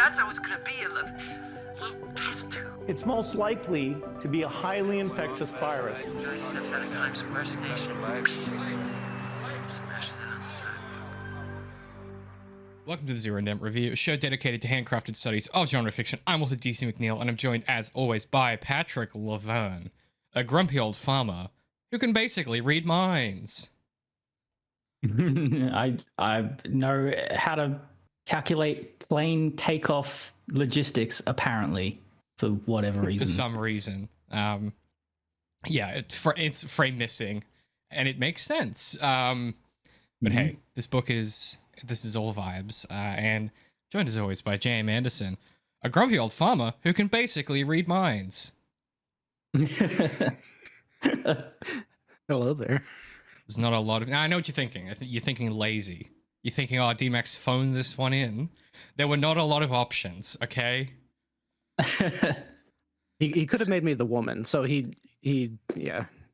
That's how it's gonna be, a little test tube. It's most likely to be a highly infectious virus. Guy steps out of Times Square station, smashes it on the sidewalk. Welcome to the Zero Indent Review, a show dedicated to handcrafted studies of genre fiction. I'm Walter DC McNeill, and I'm joined, as always, by Patrick Laverne, a grumpy old farmer who can basically read minds. I know how to calculate plane takeoff logistics, apparently, for whatever reason. For some reason. Yeah, it's frame missing, and it makes sense. But hey, this is all vibes, and joined as always by J.M. Anderson, a grumpy old farmer who can basically read minds. Hello there. There's not a lot of... I know what you're thinking. I think you're thinking lazy. You're thinking, oh, D-Max phoned this one in. There were not a lot of options, okay? He could have made me the woman, so he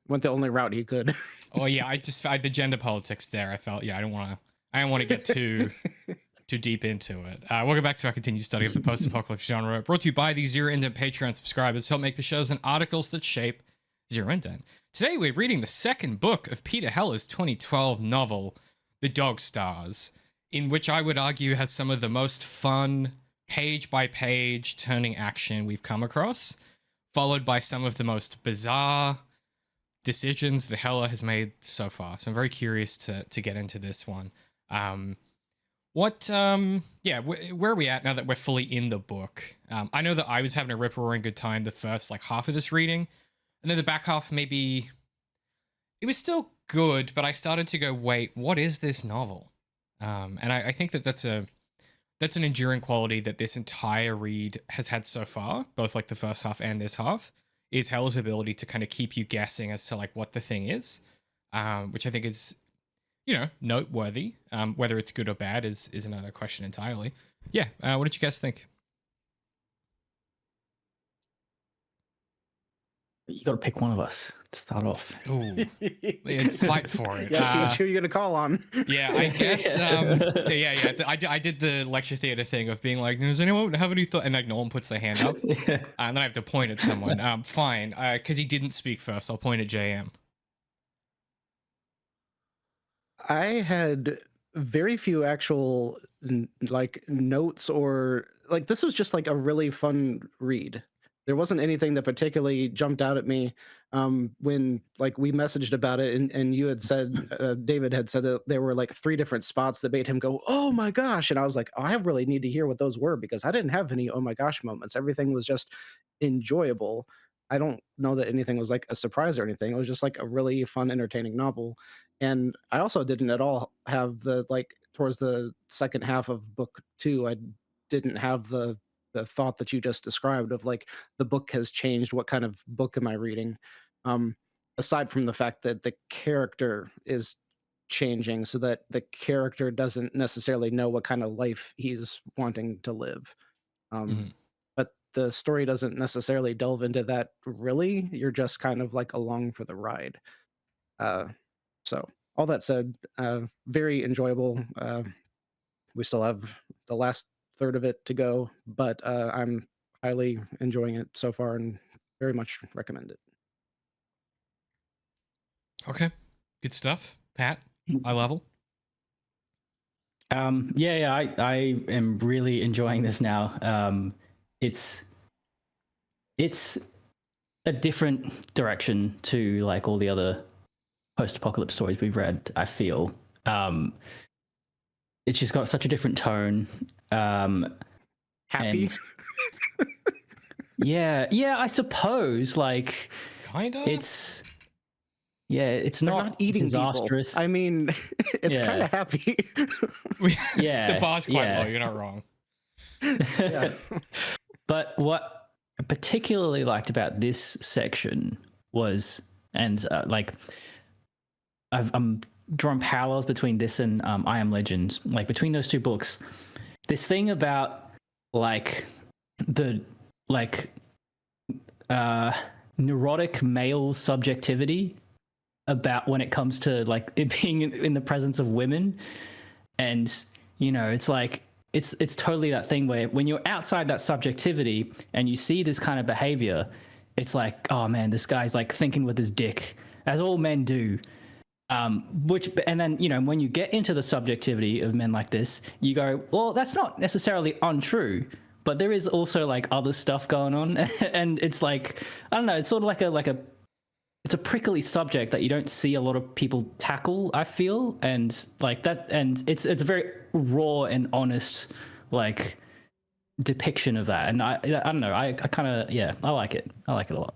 went the only route he could. Oh yeah, the gender politics there. I felt, I don't want to get too deep into it. Welcome back to our continued study of the post-apocalypse genre, brought to you by the Zero Indent Patreon subscribers who help make the shows and articles that shape Zero Indent. Today we're reading the second book of Peter Heller's 2012 novel, The Dog Stars, in which I would argue has some of the most fun page-by-page turning action we've come across, followed by some of the most bizarre decisions that Heller has made so far. So I'm very curious to get into this one. Where are we at now that we're fully in the book? I know that I was having a rip-roaring good time the first half of this reading, and then the back half maybe it was still good, but I started to go, wait, what is this novel? And I think that's an enduring quality that this entire read has had so far, both the first half and this half, is Heller's ability to kind of keep you guessing as to what the thing is, which I think is, noteworthy. Whether it's good or bad is another question entirely. Yeah, what did you guys think? You got to pick one of us to start off. Ooh, fight for it. Yeah, who are you gonna call on? Yeah, I guess. I did the lecture theater thing of being like, does anyone have any thought? And no one puts their hand up, and then I have to point at someone. Fine, because he didn't speak first. I'll point at JM. I had very few actual notes or this was just a really fun read. There wasn't anything that particularly jumped out at me when we messaged about it, and you had said, David had said that there were 3 different spots that made him go, oh my gosh. And I was like, oh, I really need to hear what those were, because I didn't have any oh my gosh moments. Everything was just enjoyable. I don't know that anything was a surprise or anything. It was just a really fun, entertaining novel. And I also didn't at all have the towards the second half of book 2, I didn't have the thought that you just described of the book has changed. What kind of book am I reading? Aside from the fact that the character is changing, so that the character doesn't necessarily know what kind of life he's wanting to live. But the story doesn't necessarily delve into that really. You're just kind of along for the ride. So all that said, very enjoyable. We still have the last third of it to go, but I'm highly enjoying it so far and very much recommend it. Okay, good stuff. Pat, high level. I am really enjoying this now. It's a different direction to all the other post-apocalypse stories we've read, I feel. It's just got such a different tone. Happy? Yeah, I suppose. Kind of. It's They're not eating disastrous. People. I mean, it's kind of happy. The bar's quite low. You're not wrong. Yeah. But what I particularly liked about this section was, and I'm drawing parallels between this and I Am Legend. Between those two books, this thing about the neurotic male subjectivity about when it comes to it being in the presence of women, and it's it's totally that thing where when you're outside that subjectivity and you see this kind of behavior, it's like, oh man, this guy's like thinking with his dick, as all men do. And then, you know, when you get into the subjectivity of men like this, you go, well, that's not necessarily untrue, but there is also like other stuff going on. And it's like, I don't know, it's sort of like a it's a prickly subject that you don't see a lot of people tackle, I feel. And like that, and it's a very raw and honest, like, depiction of that. And I don't know, I kind of, yeah, I like it a lot.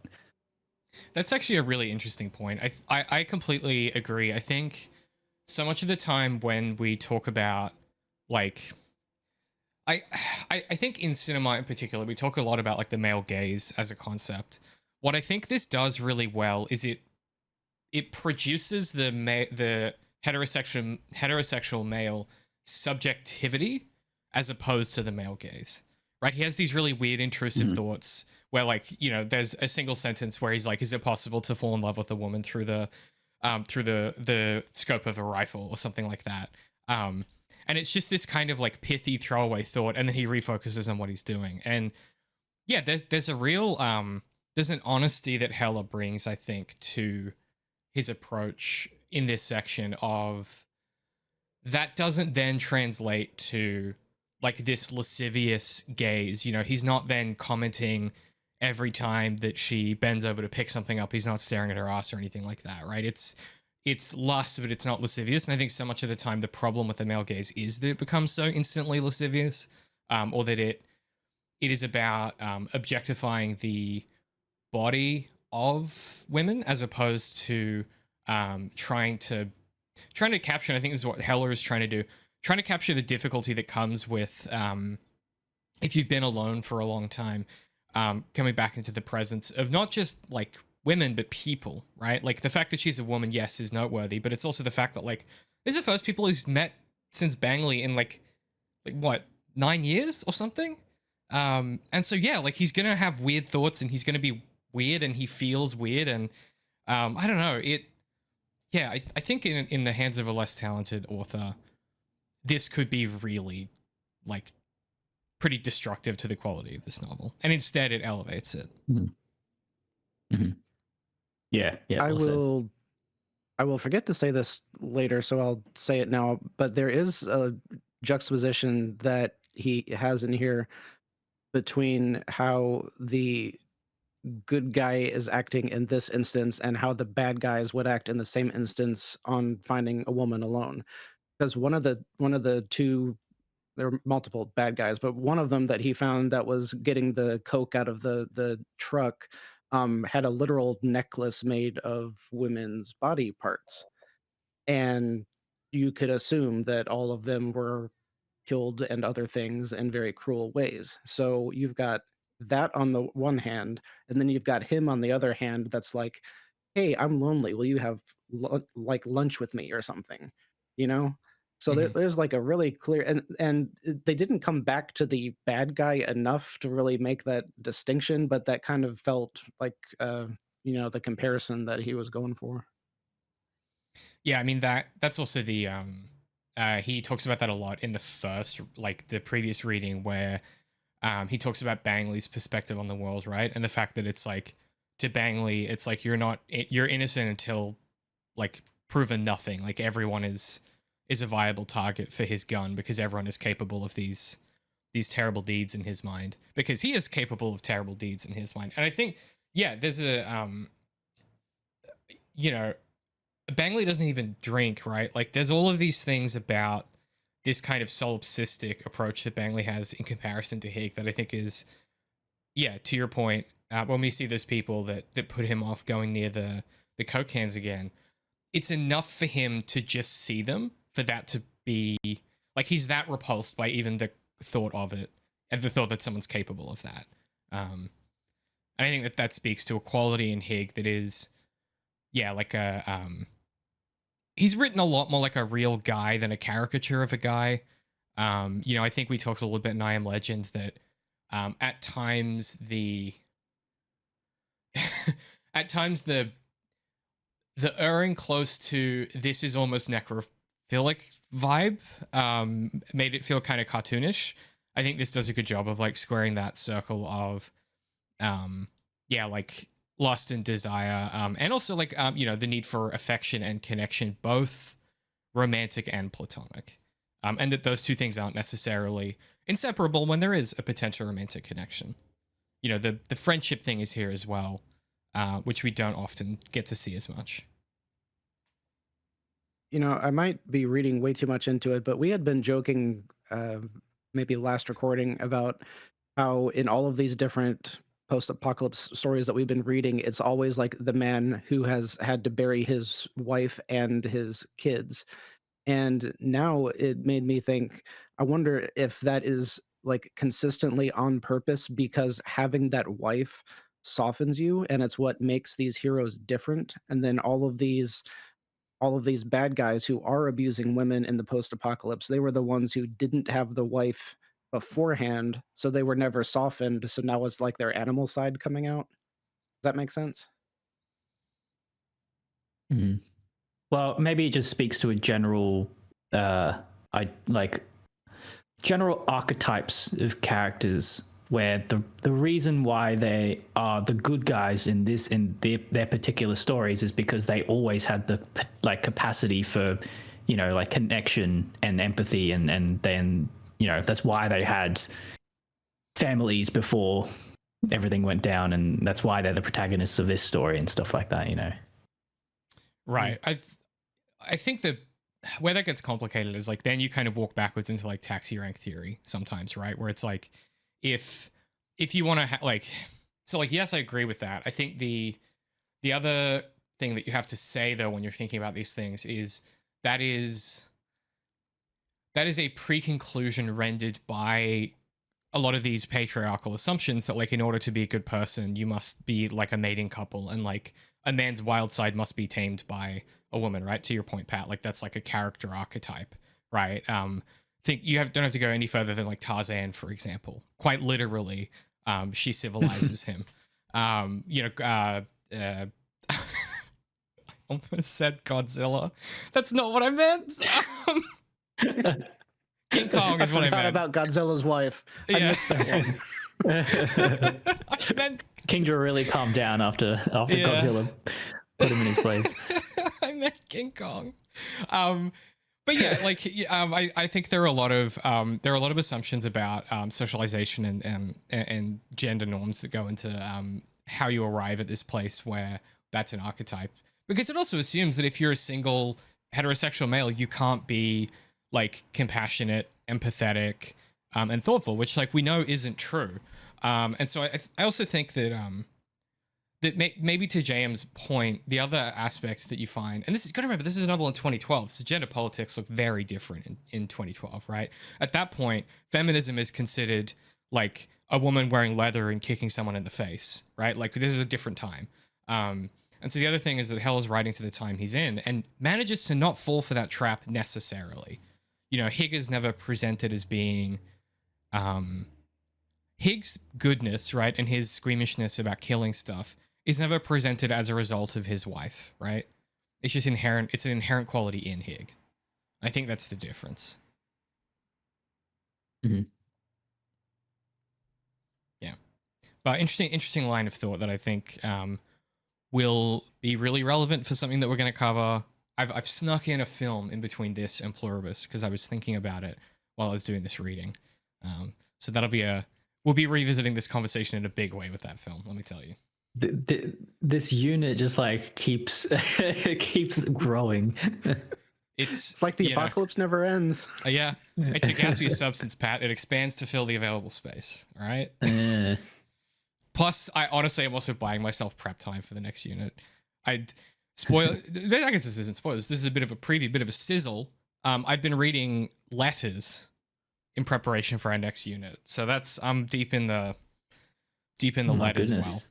That's actually a really interesting point. I completely agree. I think so much of the time when we talk about, like, I think in cinema in particular, we talk a lot about like the male gaze as a concept. What I think this does really well is it produces the heterosexual male subjectivity as opposed to the male gaze, right? He has these really weird intrusive thoughts where, like, you know, there's a single sentence where he's like, is it possible to fall in love with a woman through the scope of a rifle or something like that? And it's just this kind of like pithy throwaway thought, and then he refocuses on what he's doing. And yeah, there's a real there's an honesty that Heller brings, I think, to his approach in this section of that doesn't then translate to like this lascivious gaze. You know, he's not then commenting every time that she bends over to pick something up. He's not staring at her ass or anything like that, right? It's lust, but it's not lascivious. And I think so much of the time the problem with the male gaze is that it becomes so instantly lascivious, or that it is about objectifying the body of women as opposed to trying to capture, and I think this is what Heller is trying to do, trying to capture the difficulty that comes with if you've been alone for a long time, coming back into the presence of not just like women, but people, right? Like the fact that she's a woman, yes, is noteworthy, but it's also the fact that like these are the first people he's met since Bangley in like what, 9 years or something. And so, yeah, like he's going to have weird thoughts and he's going to be weird and he feels weird. And I don't know, I think in the hands of a less talented author, this could be really like pretty destructive to the quality of this novel, and instead it elevates it. Yeah. I will forget to say this later, so I'll say it now, but there is a juxtaposition that he has in here between how the good guy is acting in this instance and how the bad guys would act in the same instance on finding a woman alone. Because one of the two, there are multiple bad guys, but one of them that he found that was getting the coke out of the truck had a literal necklace made of women's body parts. And you could assume that all of them were killed and other things in very cruel ways. So you've got that on the one hand, and then you've got him on the other hand that's like, hey, I'm lonely, will you have like lunch with me or something, you know? So there's like a really clear, and they didn't come back to the bad guy enough to really make that distinction, but that kind of felt like you know, the comparison that he was going for. Yeah, I mean that's also the he talks about that a lot in the first, like the previous reading where he talks about Bangley's perspective on the world, right? And the fact that it's like, to Bangley, it's like you're innocent until like proven nothing. Like everyone is a viable target for his gun because everyone is capable of these terrible deeds in his mind, because he is capable of terrible deeds in his mind. And I think, yeah, there's a you know, Bangley doesn't even drink, right? Like there's all of these things about this kind of solipsistic approach that Bangley has in comparison to Higg that I think is, yeah, to your point, when we see those people that put him off going near the coke cans again, it's enough for him to just see them, for that to be like, he's that repulsed by even the thought of it, and the thought that someone's capable of that. And I think that speaks to a quality in Higg that is, yeah, like a he's written a lot more like a real guy than a caricature of a guy. You know, I think we talked a little bit in I Am Legend that at times the erring close to this is almost necrophilic vibe made it feel kind of cartoonish. I think this does a good job of like squaring that circle of like lust and desire, and also like the need for affection and connection, both romantic and platonic, and that those two things aren't necessarily inseparable when there is a potential romantic connection. The friendship thing is here as well, which we don't often get to see as much. I might be reading way too much into it, but we had been joking, maybe last recording, about how in all of these different post-apocalypse stories that we've been reading, it's always like the man who has had to bury his wife and his kids. And now it made me think, I wonder if that is like consistently on purpose, because having that wife softens you, and it's what makes these heroes different. And then all of these bad guys who are abusing women in the post-apocalypse, they were the ones who didn't have the wife beforehand, so they were never softened. So now it's like their animal side coming out. Does that make sense? Mhm. Well, maybe it just speaks to a general, general archetypes of characters, where the reason why they are the good guys in their particular stories is because they always had the capacity for, connection and empathy, and then that's why they had families before everything went down, and that's why they're the protagonists of this story and stuff like that. Right. I think that where that gets complicated is like then you kind of walk backwards into like taxi rank theory sometimes, right? Where it's like if you want to yes, I agree with that. I think the other thing that you have to say though when you're thinking about these things is that is a pre-conclusion rendered by a lot of these patriarchal assumptions that like in order to be a good person you must be like a mating couple, and like a man's wild side must be tamed by a woman, right? To your point, Pat, like that's like a character archetype, right? Think you don't have to go any further than like Tarzan, for example. Quite literally, she civilizes him. I almost said Godzilla. That's not what I meant. King Kong is what I meant. About Godzilla's wife. I missed that one. I meant Kingdra really calmed down after Godzilla put him in his place. I meant King Kong. But yeah, like I think there are a lot of assumptions about socialization and gender norms that go into how you arrive at this place where that's an archetype. Because it also assumes that if you're a single heterosexual male, you can't be like compassionate, empathetic, and thoughtful, which like we know isn't true. And so I also think that maybe to JM's point, the other aspects that you find, and this is, gotta remember, this is a novel in 2012, so gender politics look very different in 2012, right? At that point, feminism is considered like a woman wearing leather and kicking someone in the face, right? Like this is a different time. And so the other thing is that Hell is writing to the time he's in and manages to not fall for that trap necessarily. Hig is never presented as being Hig's goodness, right, and his squeamishness about killing stuff is never presented as a result of his wife, right? It's just inherent. It's an inherent quality in Hig. I think that's the difference. Mm-hmm. Yeah, but interesting line of thought that I think will be really relevant for something that we're going to cover. I've snuck in a film in between this and Pluribus because I was thinking about it while I was doing this reading. So that'll be we'll be revisiting this conversation in a big way with that film, let me tell you. This unit just like keeps growing. It's like the apocalypse never ends. Yeah, it's a gaseous substance, Pat. It expands to fill the available space. All right. Plus, I honestly am also buying myself prep time for the next unit. I guess this isn't spoilers. This is a bit of a preview, bit of a sizzle. I've been reading letters in preparation for our next unit, so I'm deep in the letters as well.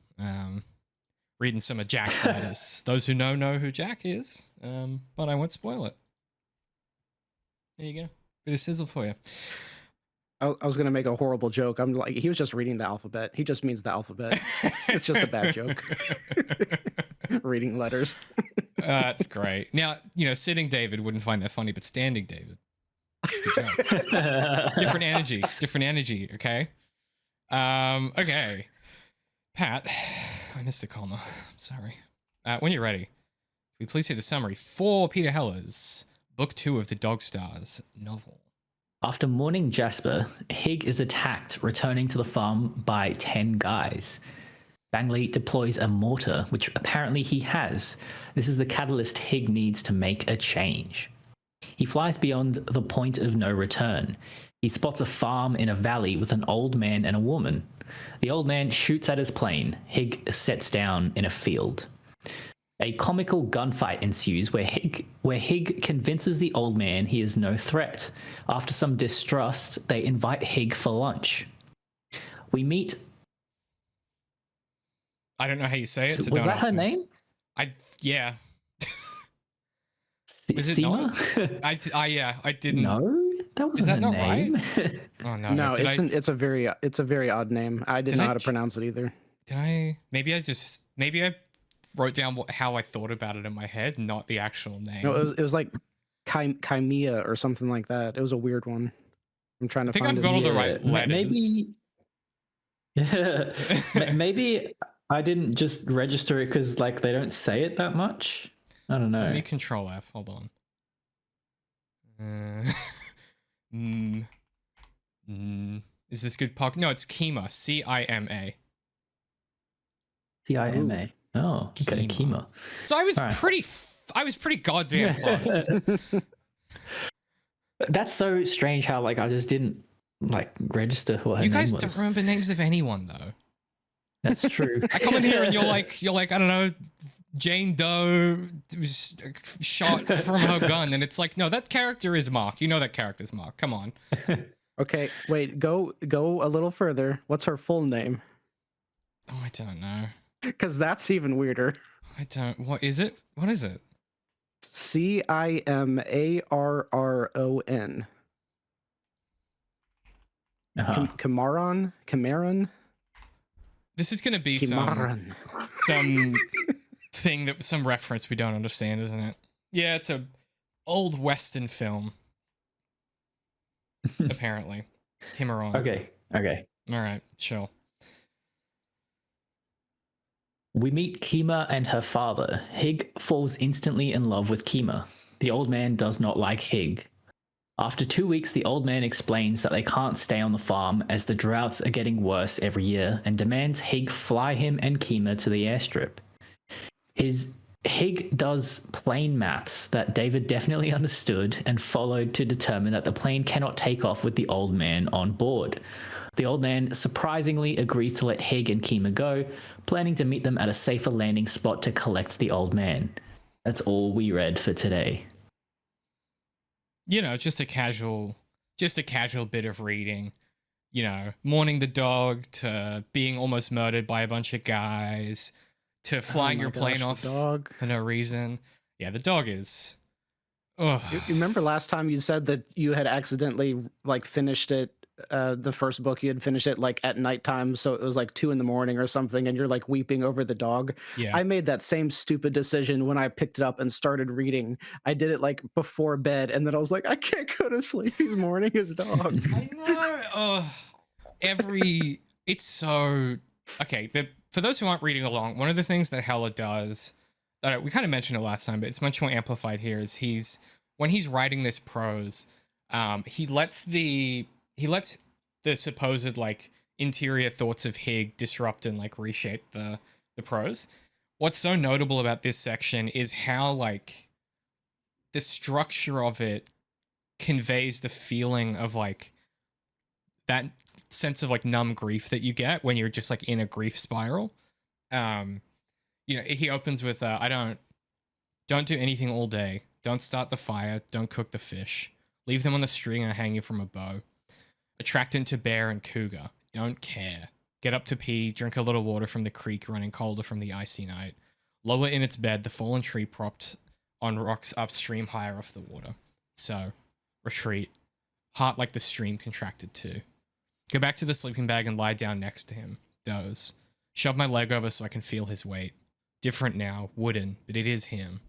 Reading some of Jack's letters. Those who know who Jack is, but I won't spoil it. There you go. Bit of sizzle for you. I was going to make a horrible joke. I'm like, he was just reading the alphabet. He just means the alphabet. It's just a bad joke. Reading letters. That's great. Now, sitting David wouldn't find that funny, but standing David That's a good joke. Different energy, okay? Okay. Pat, I missed a comma. I'm sorry. When you're ready, can we please see the summary for Peter Heller's Book 2 of the Dog Stars novel? After Mourning Jasper, Hig is attacked, returning to the farm by 10 guys. Bangley deploys a mortar, which apparently he has. This is the catalyst Hig needs to make a change. He flies beyond the point of no return. He spots a farm in a valley with an old man and a woman. The old man shoots at his plane. Hig sets down in a field. A comical gunfight ensues where Hig convinces the old man he is no threat. After some distrust, they invite Hig for lunch. We meet... I don't know how you say it. So was that her name? Yeah. Was it Ceima? I didn't. No, that wasn't her name. Right? Oh no. No, it's a very odd name. I didn't know how to pronounce it either. Did I? Maybe I wrote down how I thought about it in my head, not the actual name. No, it was like Chimea or something like that. It was a weird one. I'm trying to I think find I've got all the right letters. Maybe I didn't just register it because like they don't say it that much. I don't know. Let me Control F. Hold on. Is this good? No, it's Ceima. C-I-M-A. C-I-M-A. Oh, okay, Ceima. So I was pretty goddamn close. That's so strange how like I just didn't like register who her name was. You guys don't remember names of anyone though. That's true. I come in here and you're like I don't know, Jane Doe was shot from her gun, and it's like, no, that character is Mark. You know that character's Mark. Come on. Okay, wait, go a little further. What's her full name? Oh, I don't know. Because that's even weirder. What is it? What is it? Cimarron. Cimarron. This is gonna be some thing some reference we don't understand, isn't it? Yeah, it's a old Western film. Apparently. Cimarron. Okay. All right, chill. We meet Ceima and her father. Hig falls instantly in love with Ceima. The old man does not like Hig. After 2 weeks, the old man explains that they can't stay on the farm as the droughts are getting worse every year and demands Hig fly him and Ceima to the airstrip. Hig does plane maths that David definitely understood and followed to determine that the plane cannot take off with the old man on board. The old man surprisingly agrees to let Hig and Ceima go, planning to meet them at a safer landing spot to collect the old man. That's all we read for today. You know, just a casual bit of reading. You know, mourning the dog to being almost murdered by a bunch of guys to flying your plane off for no reason. Yeah, the dog is. Ugh. You remember last time you said that you had accidentally like finished it, the first book you had finished it like at nighttime, so it was like 2 a.m. or something, and you're like weeping over the dog. Yeah. I made that same stupid decision when I picked it up and started reading. I did it like before bed, and then I was like, I can't go to sleep. He's mourning his dog. I know. It's so okay. For those who aren't reading along, one of the things that Heller does that we kind of mentioned it last time, but it's much more amplified here, is when he's writing this prose, he lets the supposed like interior thoughts of Hig disrupt and like reshape the prose. What's so notable about this section is how like the structure of it conveys the feeling of like that sense of like numb grief that you get when you're just like in a grief spiral. You know, he opens with don't do anything all day. Don't start the fire. Don't cook the fish. Leave them on the stringer hanging from a bow. Attracted to bear and cougar. Don't care. Get up to pee. Drink a little water from the creek running colder from the icy night. Lower in its bed, the fallen tree propped on rocks upstream higher off the water. So, retreat. Heart like the stream contracted too. Go back to the sleeping bag and lie down next to him. Doze. Shove my leg over so I can feel his weight. Different now. Wooden. But it is him.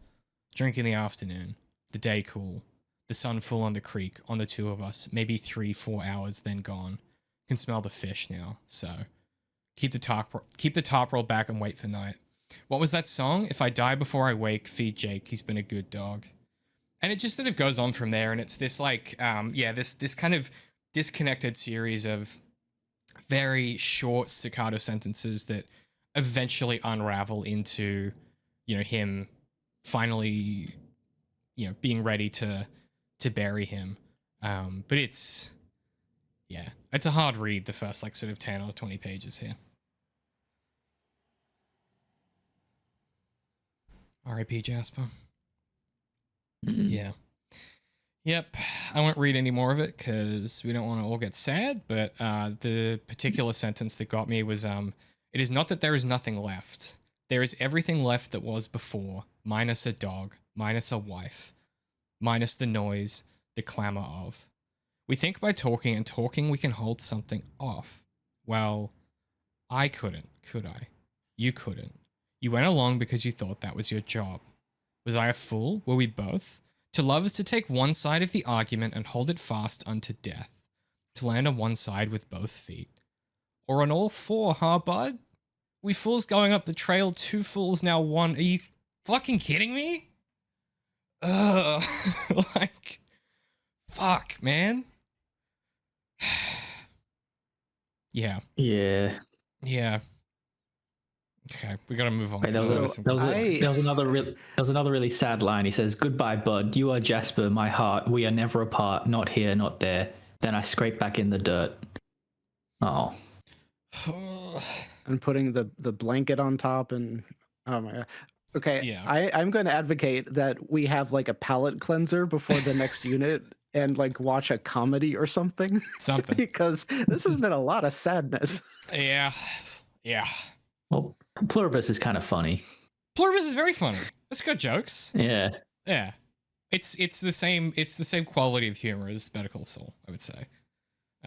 Drink in the afternoon. The day cool. The sun full on the creek, on the two of us. Maybe 3-4 hours, then gone. Can smell the fish now, so keep the top rolled back and wait for night. What was that song? If I die before I wake, feed Jake. He's been a good dog. And it just sort of goes on from there, and it's this like, this kind of disconnected series of very short staccato sentences that eventually unravel into, him finally, being ready to bury him. But it's a hard read, the first like sort of 10 or 20 pages here. R.I.P. Jasper. Yeah. Yep. I won't read any more of it because we don't want to all get sad, but the particular sentence that got me was, it is not that there is nothing left. There is everything left that was before, minus a dog, minus a wife, minus the noise, the clamor of. We think by talking and talking we can hold something off. Well, I couldn't, could I? You couldn't. You went along because you thought that was your job. Was I a fool? Were we both? To love is to take one side of the argument and hold it fast unto death. To land on one side with both feet. Or on all four, huh, bud? We fools going up the trail, 2 fools, now 1. Are you fucking kidding me? Ugh. Like, fuck, man. Yeah. Yeah. Yeah. Okay, we gotta move on. Wait, there was another really sad line. He says, "Goodbye, bud. You are Jasper, my heart. We are never apart. Not here, not there." Then I scrape back in the dirt. Oh. And putting the blanket on top, and oh my god. Okay, Yeah. I'm going to advocate that we have like a palate cleanser before the next unit and like watch a comedy or something. Something. Because this has been a lot of sadness. Yeah. Yeah. Well, Pluribus is kind of funny. Pluribus is very funny. It's got jokes. Yeah. Yeah. It's the same quality of humor as Better Call Saul, I would say.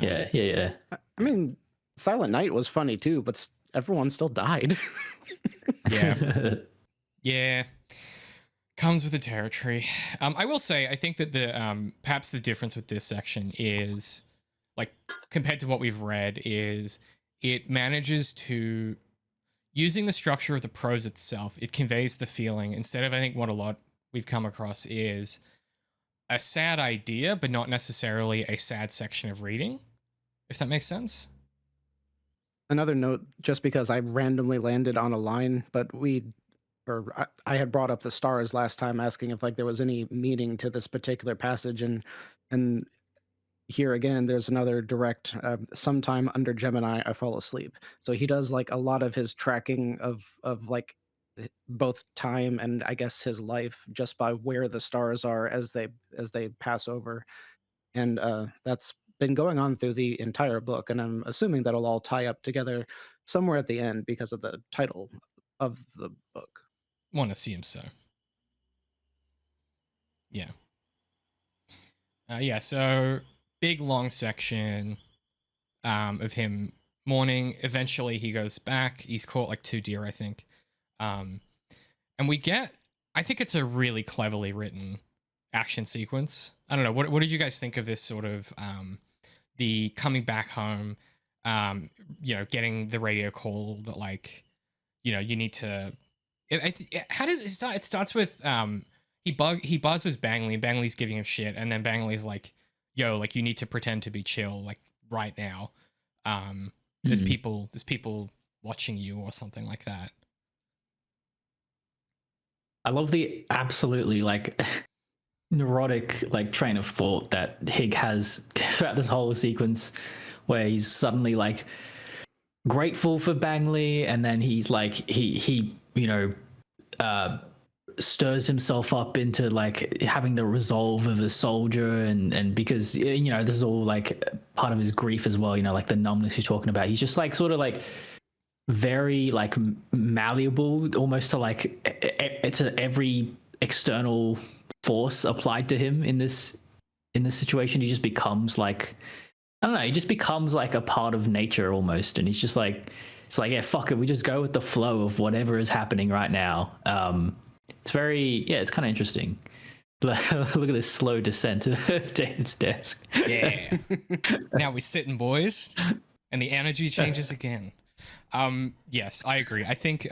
Yeah. I mean, Silent Night was funny too, but everyone still died. Yeah. Yeah. Comes with the territory. I will say, I think that the perhaps the difference with this section is, like, compared to what we've read, is it manages to, using the structure of the prose itself, it conveys the feeling, instead of, I think, what a lot we've come across is a sad idea, but not necessarily a sad section of reading, if that makes sense. Another note, just because I randomly landed on a line, but I had brought up the stars last time, asking if like there was any meaning to this particular passage, and here again, there's another direct, sometime under Gemini, I fall asleep. So he does like a lot of his tracking of like both time and I guess his life just by where the stars are as they pass over. And that's been going on through the entire book. And I'm assuming that'll all tie up together somewhere at the end because of the title of the book. Want to see him so. Yeah. So big long section of him mourning. Eventually he goes back. He's caught like 2 deer, I think. And we get, I think it's a really cleverly written action sequence. I don't know. What did you guys think of this sort of the coming back home, getting the radio call that like, you need to, how does it start? It starts with he buzzes Bangley, and Bangley's giving him shit, and then Bangley's like, yo, like, you need to pretend to be chill, like, right now. There's people watching you, or something like that. I love the absolutely like neurotic like train of thought that Hig has throughout this whole sequence, where he's suddenly like grateful for Bangley, and then he's like he stirs himself up into like having the resolve of a soldier, and because this is all like part of his grief as well, like the numbness he's talking about. He's just like sort of like very like malleable, almost to like it's every external force applied to him in this situation. He just becomes like, I don't know, he just becomes like a part of nature almost, and he's just like, it's like, yeah, fuck it, we just go with the flow of whatever is happening right now. It's very, it's kind of interesting. Look at this slow descent of David's desk. Yeah. Now we're sitting, boys, and the energy changes again. Yes, I agree. I think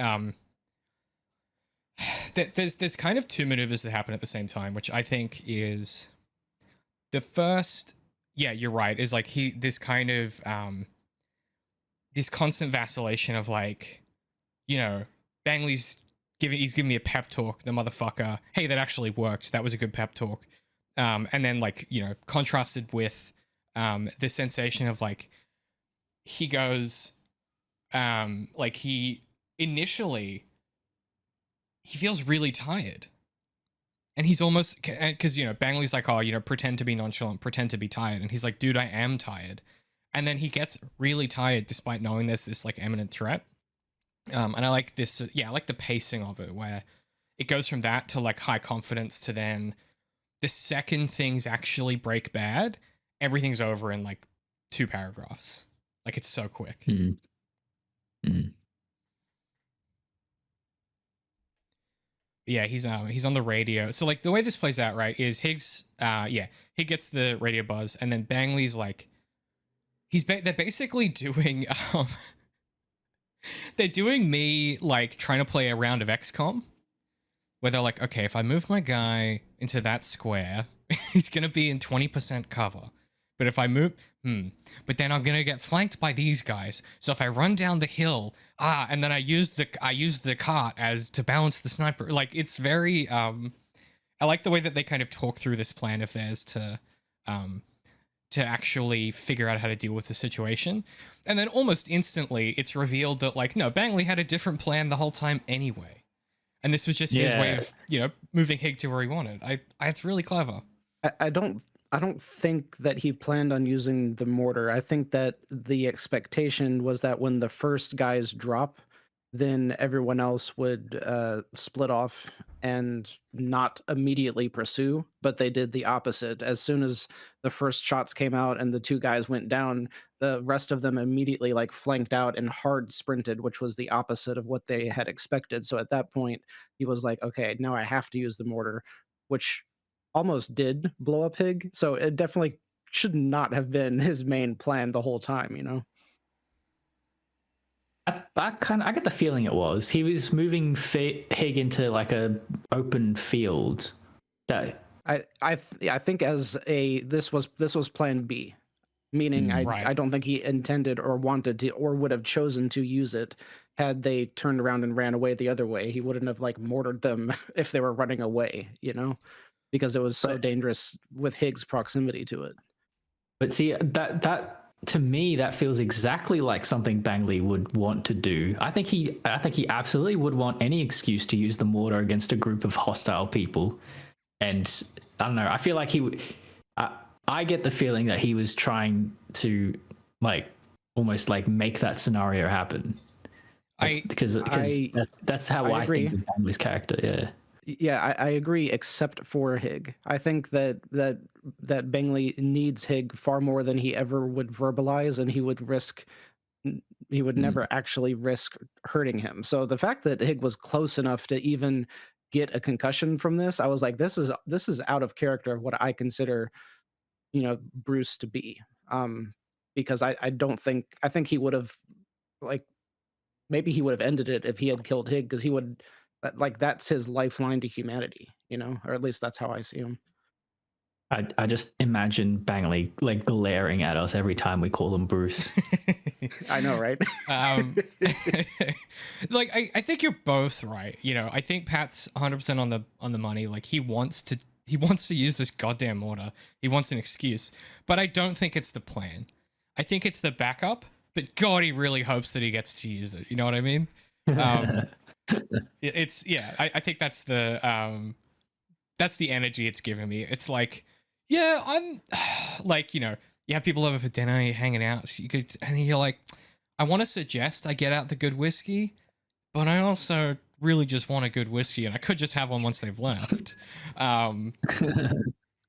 there's kind of two maneuvers that happen at the same time, which I think is the first. Yeah, you're right. Is like this kind of this constant vacillation of like, you know, Bangley's giving me a pep talk, the motherfucker. Hey, that actually worked. That was a good pep talk. And then like, you know, contrasted with the sensation of like he goes like he feels really tired. And he's almost, because, you know, Bangley's like, oh, you know, pretend to be nonchalant, pretend to be tired. And he's like, dude, I am tired. And then he gets really tired despite knowing there's this like imminent threat. And I like this, I like the pacing of it, where it goes from that to like high confidence to then the second things actually break bad, everything's over in like 2 paragraphs. Like it's so quick. Yeah, he's on the radio. So like the way this plays out, right, is Higgs, he gets the radio buzz, and then Bangley's like, they're basically doing, they're doing me like trying to play a round of XCOM, where they're like, okay, if I move my guy into that square, he's gonna be in 20% cover. But if I move, but then I'm gonna get flanked by these guys. So if I run down the hill, and then I use the cart as to balance the sniper. Like it's very, I like the way that they kind of talk through this plan of theirs to actually figure out how to deal with the situation. And then almost instantly, it's revealed that like, no, Bangley had a different plan the whole time anyway. And this was just his way of, you know, moving Hig to where he wanted. It's really clever. I don't think that he planned on using the mortar. I think that the expectation was that when the first guys drop, then everyone else would split off and not immediately pursue, but they did the opposite. As soon as the first shots came out and the 2 guys went down, the rest of them immediately like flanked out and hard sprinted, which was the opposite of what they had expected. So at that point, he was like, okay, now I have to use the mortar, which almost did blow up Hig. So it definitely should not have been his main plan the whole time, you know? I get the feeling it was. He was moving Hig into like a open field. That I think as this was plan B, meaning I don't think he intended or wanted to or would have chosen to use it had they turned around and ran away the other way. He wouldn't have like mortared them if they were running away, you know, because it was so dangerous with Higgs' proximity to it. But see, that to me, that feels exactly like something Bangley would want to do. I think he absolutely would want any excuse to use the mortar against a group of hostile people. And I don't know, I feel like he would. I get the feeling that he was trying to like almost like make that scenario happen. Because that's how I think of Bangley's character. Yeah. Yeah, I agree, except for Hig. I think that Bangley needs Hig far more than he ever would verbalize, and he would never actually risk hurting him. So the fact that Hig was close enough to even get a concussion from this, I was like, this is out of character of what I consider, you know, Bruce to be. Because I think he would have, like, maybe he would have ended it if he had killed Hig, because he would. Like that's his lifeline to humanity, you know, or at least that's how I see him. I just imagine Bangley like glaring at us every time we call him Bruce. I know, right? Like I think you're both right. You know, I think Pat's 100% on the money. Like he wants to use this goddamn mortar. He wants an excuse, but I don't think it's the plan. I think it's the backup. But God, he really hopes that he gets to use it. You know what I mean? I think that's the energy it's giving me. It's like, yeah, I'm like, you know, you have people over for dinner, you're hanging out, so and you're like, I want to suggest I get out the good whiskey, but I also really just want a good whiskey, and I could just have one once they've left. I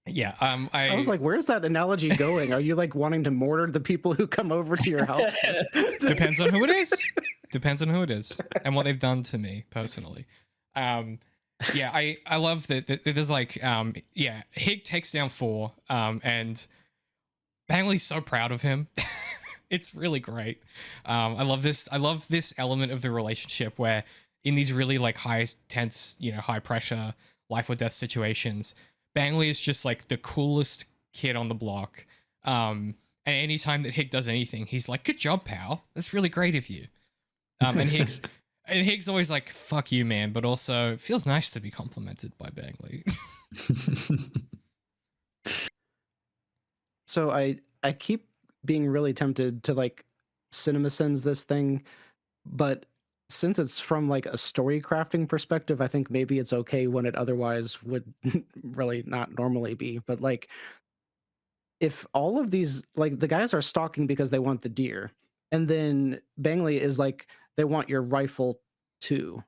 was like, where's that analogy going? Are you like wanting to mortar the people who come over to your house? Depends on who it is. Depends on who it is and what they've done to me personally. Yeah, I love that there's like yeah, Hig takes down 4 and Bangley's so proud of him. It's really great. I love this element of the relationship where in these really like high tense, high pressure life or death situations, Bangley is just like the coolest kid on the block. And anytime that Hig does anything, he's like, "Good job, pal. That's really great of you." And Hig's always like, "Fuck you, man," but also it feels nice to be complimented by Bangley. So I keep being really tempted to like cinema sins this thing, but since it's from like a story crafting perspective, I think maybe it's okay when it otherwise would really not normally be. But like if all of these like the guys are stalking because they want the deer, and then Bangley is like they want your rifle too.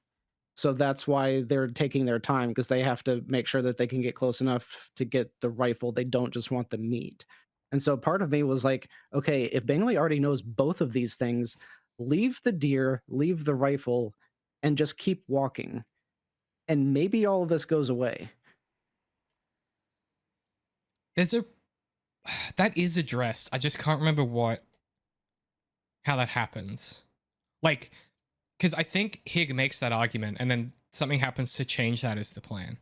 So that's why they're taking their time because they have to make sure that they can get close enough to get the rifle. They don't just want the meat. And so part of me was like, okay, if Bangley already knows both of these things, leave the deer, leave the rifle, and just keep walking. And maybe all of this goes away. There's a that is addressed. I just can't remember how that happens. Like, because I think Hig makes that argument, and then something happens to change that as the plan.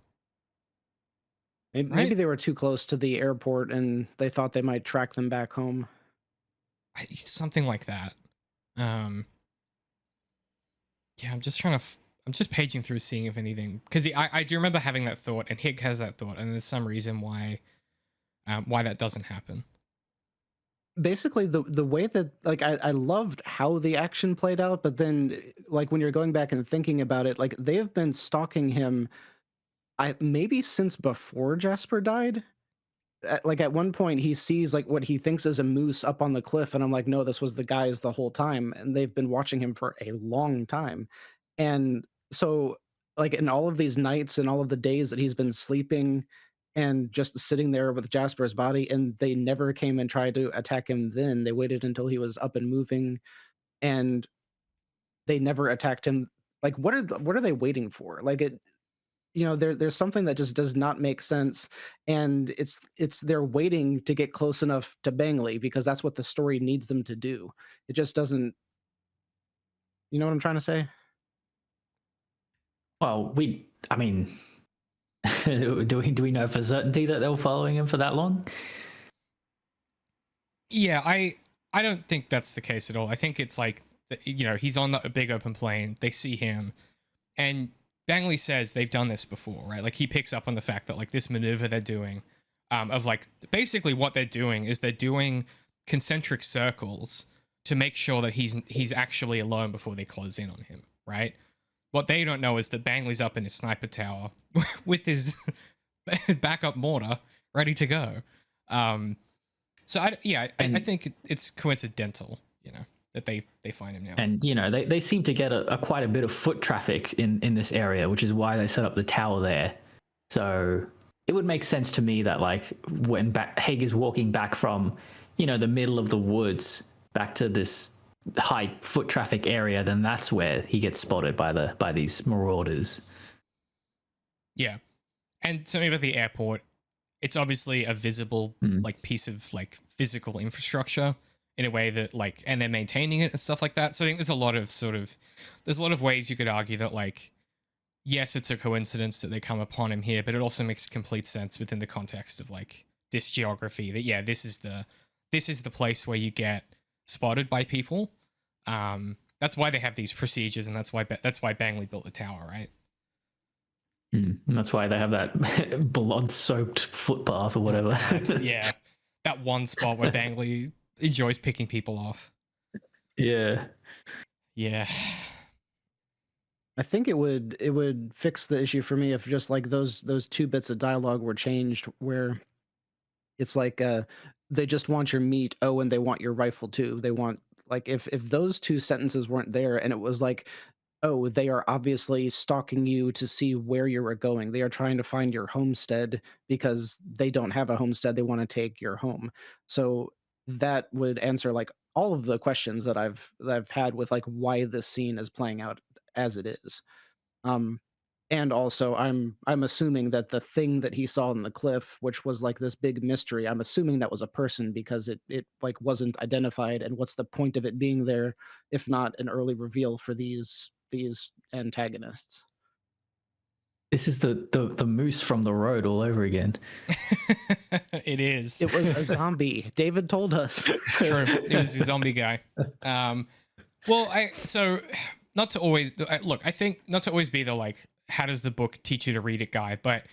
Maybe, Right? they were too close to the airport and they thought they might track them back home. Something like that. Yeah, I'm just paging through, seeing if anything, because I do remember having that thought, and Hig has that thought, and there's some reason why that doesn't happen. Basically the way that like I loved how the action played out, but then like when you're going back and thinking about it, like they have been stalking him maybe since before Jasper died. Like at one point he sees like what he thinks is a moose up on the cliff, and I'm like, no, this was the guys the whole time, and they've been watching him for a long time. And so like in all of these nights and all of the days that he's been sleeping and just sitting there with Jasper's body, and they never came and tried to attack him then. They waited until he was up and moving, and they never attacked him. Like what are they waiting for? Like it, there's something that just does not make sense, and it's they're waiting to get close enough to Bangley because that's what the story needs them to do. It just doesn't. You know what I'm trying to say? Well, I mean, do we know for certainty that they were following him for that long? Yeah, I don't think that's the case at all. I think it's like, he's on a big open plain. They see him, and Bangley says they've done this before, right? Like he picks up on the fact that like this maneuver they're doing, of like basically what they're doing is they're doing concentric circles to make sure that he's actually alone before they close in on him, right? What they don't know is that Bangley's up in his sniper tower with his backup mortar ready to go. So I think it's coincidental, that they find him now. And they seem to get a quite a bit of foot traffic in this area, which is why they set up the tower there. So it would make sense to me that like when Haig is walking back from the middle of the woods back to this high foot traffic area, then that's where he gets spotted by these marauders. Yeah, and something about the airport, it's obviously a visible like piece of like physical infrastructure in a way that like, and they're maintaining it and stuff like that. So I think there's a lot of ways you could argue that like, yes, it's a coincidence that they come upon him here, but it also makes complete sense within the context of like this geography that, yeah, this is the place where you get spotted by people. That's why they have these procedures, and that's why Bangley built the tower, right? And that's why they have that blood-soaked footpath or whatever. Yeah, that one spot where Bangley enjoys picking people off. Yeah. I think it would fix the issue for me if just like those two bits of dialogue were changed, where it's like they just want your meat, and they want your rifle too. They want like if those two sentences weren't there, and it was like, oh, they are obviously stalking you to see where you are going. They are trying to find your homestead because they don't have a homestead. They want to take your home. So that would answer like all of the questions that I've had with like why this scene is playing out as it is. and also I'm assuming that the thing that he saw on the cliff, which was like this big mystery, I'm assuming that was a person because it like wasn't identified. And what's the point of it being there if not an early reveal for these antagonists? This is the moose from the road all over again. It is. It was a zombie. David told us. It's true. It was the zombie guy. Well, not to always look. I think not to always be the like, how does the book teach you to read it guy, but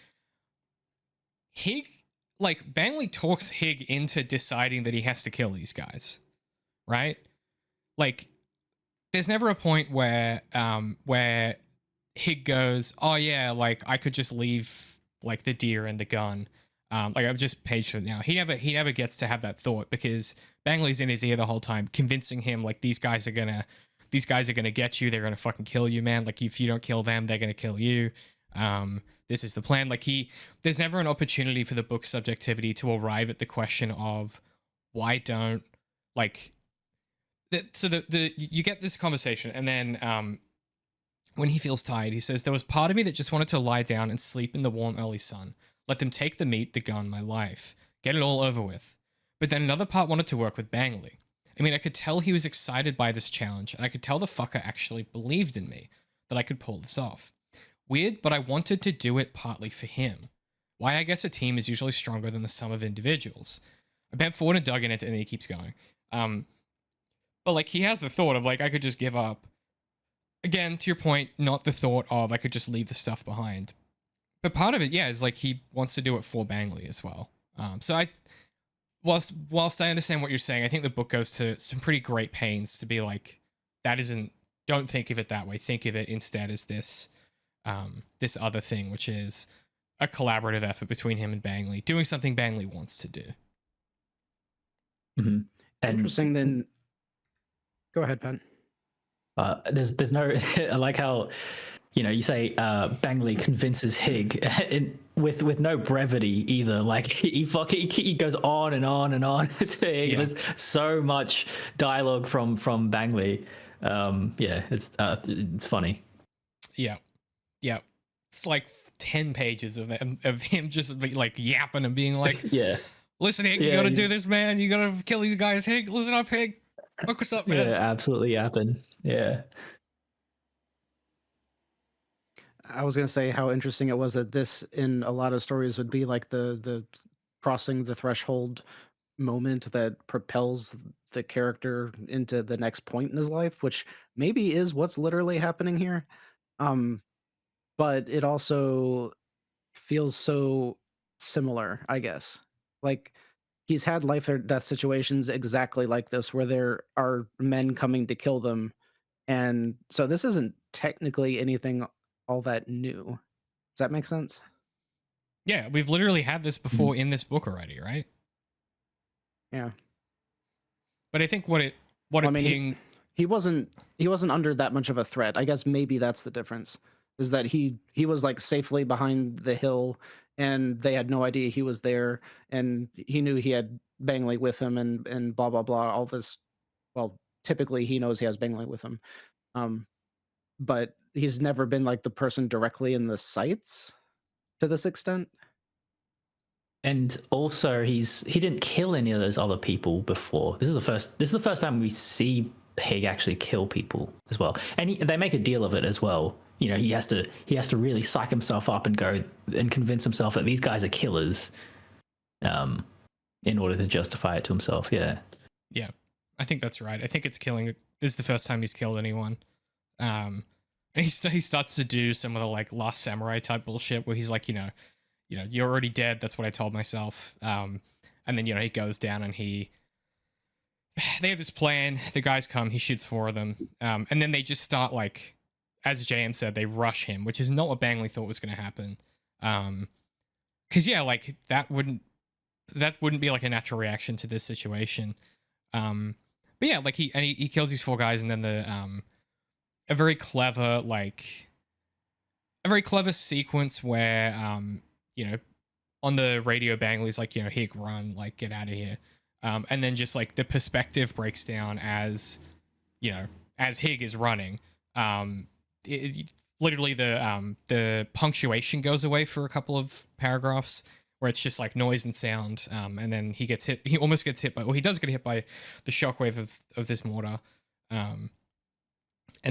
Hig, like Bangley talks Hig into deciding that he has to kill these guys, right? Like, there's never a point where Hig goes, oh yeah, like I could just leave like the deer and the gun. Like I've just paged it now. He never gets to have that thought because Bangley's in his ear the whole time, convincing him like these guys are gonna get you. They're gonna fucking kill you, man. Like if you don't kill them, they're gonna kill you. This is the plan. Like there's never an opportunity for the book's subjectivity to arrive at the question of why don't like. So you get this conversation, and then when he feels tired, he says, there was part of me that just wanted to lie down and sleep in the warm early sun. Let them take the meat, the gun, my life. Get it all over with. But then another part wanted to work with Bangley. I mean, I could tell he was excited by this challenge, and I could tell the fucker actually believed in me, that I could pull this off. Weird, but I wanted to do it partly for him. Why I guess a team is usually stronger than the sum of individuals. I bent forward and dug in it, and then he keeps going. But like, he has the thought of like, I could just give up. Again, to your point, not the thought of I could just leave the stuff behind. But part of it, yeah, is like he wants to do it for Bangley as well. So whilst I understand what you're saying, I think the book goes to some pretty great pains to be like, don't think of it that way. Think of it instead as this other thing, which is a collaborative effort between him and Bangley, doing something Bangley wants to do. Mm-hmm. It's interesting then. Go ahead, Ben. There's no, I like how, you say Bangley convinces Hig with no brevity either. Like he goes on and on and on. There's so much dialogue from Bangley. It's funny. Yeah. It's like 10 pages of him just like yapping and being like, listen, Hig, you gotta do this, man. You gotta kill these guys, Hig. Listen up, Hig. Look what's up, man. Yeah, absolutely yapping. Yeah. I was going to say how interesting it was that this in a lot of stories would be like the crossing the threshold moment that propels the character into the next point in his life, which maybe is what's literally happening here. But it also feels so similar, I guess. Like he's had life or death situations exactly like this where there are men coming to kill them. And so this isn't technically anything all that new. Does that make sense? Yeah, we've literally had this before in this book already, right? Yeah. But I think he wasn't under that much of a threat. I guess maybe that's the difference. Is that he was like safely behind the hill and they had no idea he was there, and he knew he had Bangley with him and blah blah blah, all this. Well, typically he knows he has Bangley with him. But he's never been like the person directly in the sights to this extent. And also he didn't kill any of those other people before. This is the first time we see Hig actually kill people as well. And they make a deal of it as well. He has to really psych himself up and go and convince himself that these guys are killers in order to justify it to himself. Yeah. Yeah. I think that's right. I think it's killing. This is the first time he's killed anyone. And he starts to do some of the like Last Samurai type bullshit where he's like, you're already dead. That's what I told myself. And then, he goes down and they have this plan. The guys come, he shoots 4 of them. And then they just start like, as JM said, they rush him, which is not what Bangley thought was going to happen. Cause like that wouldn't be like a natural reaction to this situation. But yeah, like he kills these 4 guys, and then a very clever sequence where on the radio Bangley's like, Hig, run, like get out of here. And then just like the perspective breaks down as Hig is running. literally the punctuation goes away for a couple of paragraphs where it's just like noise and sound, and then he gets hit. He almost gets hit by, well, he does get hit by the shockwave of this mortar, and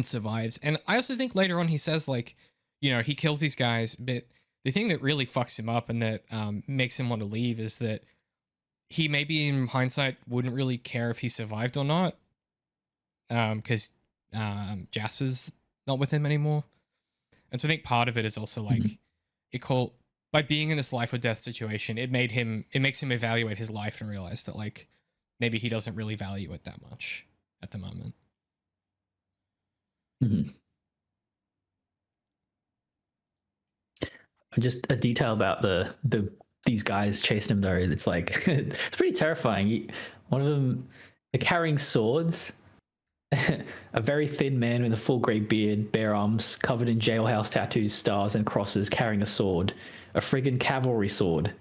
survives. And I also think later on he says, like, you know, he kills these guys, but the thing that really fucks him up and that makes him want to leave is that he maybe in hindsight wouldn't really care if he survived or not, because Jasper's not with him anymore. And so I think part of it is also like by being in this life or death situation, it makes him evaluate his life and realize that like maybe he doesn't really value it that much at the moment. Just a detail about these guys chasing him though. It's like it's pretty terrifying. One of them, they're carrying swords. A very thin man with a full grey beard, bare arms, covered in jailhouse tattoos, stars, and crosses, carrying a sword, a friggin' cavalry sword.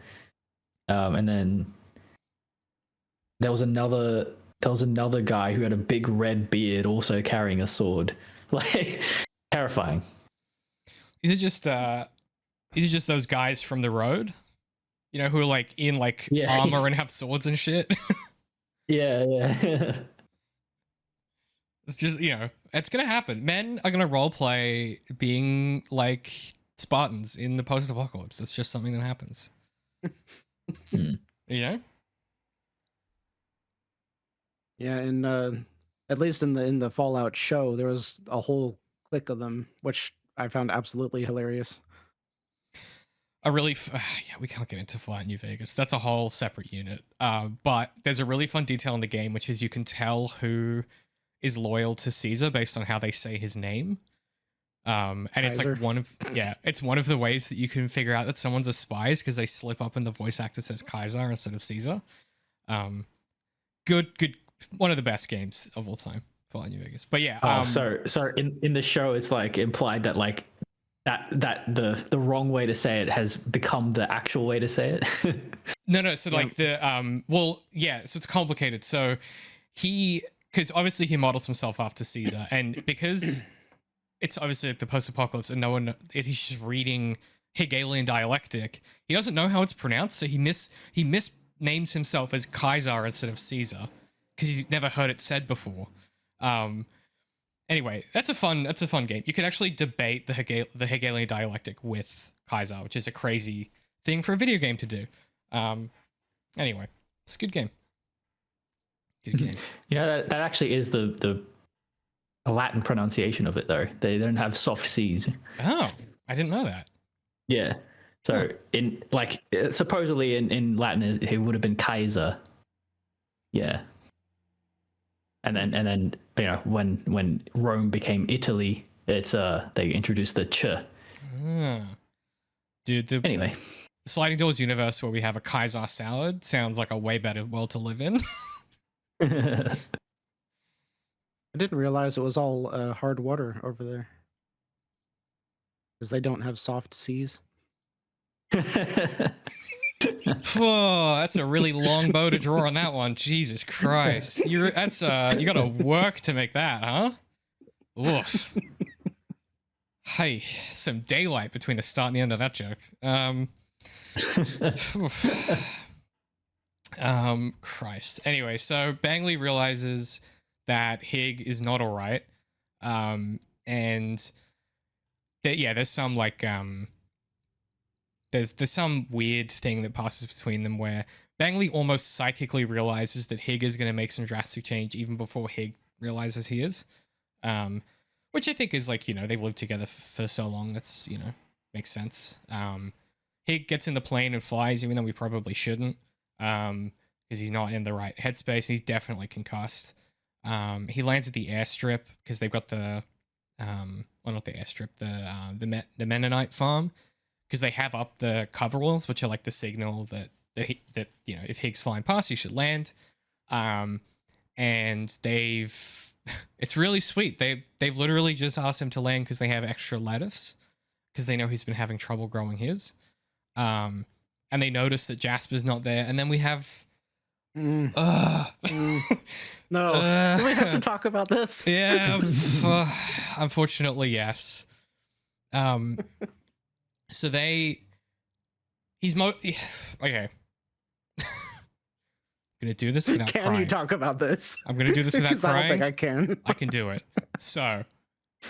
And then there was another guy who had a big red beard, also carrying a sword. Like, terrifying. Is it just those guys from the road? You know, who are like in like armor and have swords and shit? Yeah. It's just, you know, it's gonna happen. Men are gonna roleplay being like Spartans in the post-apocalypse. It's just something that happens. You know? Yeah, and at least in the Fallout show, there was a whole clique of them, which I found absolutely hilarious. We can't get into Fallout New Vegas. That's a whole separate unit. But there's a really fun detail in the game, which is you can tell who is loyal to Caesar based on how they say his name. And it's like it's one of the ways that you can figure out that someone's a spy is because they slip up and the voice actor says Kaiser instead of Caesar. Good, one of the best games of all time, Fallout New Vegas. But yeah. So in the show, it's like implied that like that the wrong way to say it has become the actual way to say it. No. So like so it's complicated. So because obviously he models himself after Caesar, and because it's obviously like the post-apocalypse and he's just reading Hegelian dialectic, he doesn't know how it's pronounced, so he misnames himself as Kaiser instead of Caesar because he's never heard it said before. Anyway, that's a fun game. You could actually debate the Hegelian dialectic with Kaiser, which is a crazy thing for a video game to do. Anyway, it's a good game. Good game. You know, that actually is the Latin pronunciation of it, though. They don't have soft C's. Oh, I didn't know that. Yeah. So in like supposedly in Latin it would have been Kaiser. Yeah. And then you know when Rome became Italy, it's they introduced the ch. Dude, anyway. Sliding Doors universe where we have a Kaiser salad sounds like a way better world to live in. I didn't realize it was all hard water over there. Because they don't have soft seas. Oh, that's a really long bow to draw on that one. Jesus Christ. You gotta work to make that, huh? Oof. Hey, some daylight between the start and the end of that joke. Christ. Anyway, so Bangley realizes that Hig is not all right. And there's some like there's some weird thing that passes between them where Bangley almost psychically realizes that Hig is going to make some drastic change even before Hig realizes he is. Which I think is like, you know, they've lived together for so long. That's, you know, makes sense. Hig gets in the plane and flies, even though we probably shouldn't. Because he's not in the right headspace. He's definitely concussed. He lands at the airstrip because they've got the not the airstrip, the Mennonite farm, because they have up the coveralls, which are like the signal that you know, if Hig's flying past, he should land. And it's really sweet. They've literally just asked him to land because they have extra lettuce because they know he's been having trouble growing his. And they notice that Jasper's not there, and then we have. No, do we have to talk about this? Yeah, unfortunately, yes. Um, so okay. Gonna do this without Can crying. you talk about this? I'm gonna do this without 'Cause I don't crying. think I can. I can do it. So,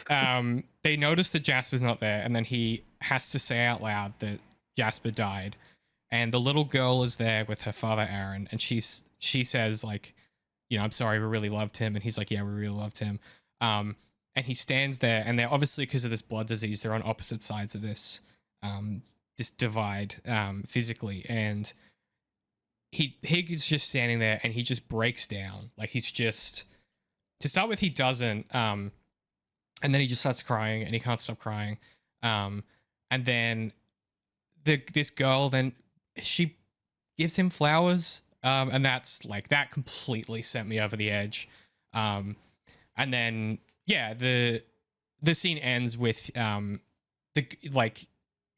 they notice that Jasper's not there, and then he has to say out loud that Jasper died. And the little girl is there with her father, Aaron, and she says like, you know, I'm sorry, we really loved him, and he's like, yeah, we really loved him. And he stands there, and they're obviously, because of this blood disease, they're on opposite sides of this this divide physically, and Hig is just standing there, and he just breaks down. Like, he's just, to start with, he doesn't, and then he just starts crying, and he can't stop crying, and then this girl, then she gives him flowers, and that's like, that completely sent me over the edge. And then yeah, the scene ends with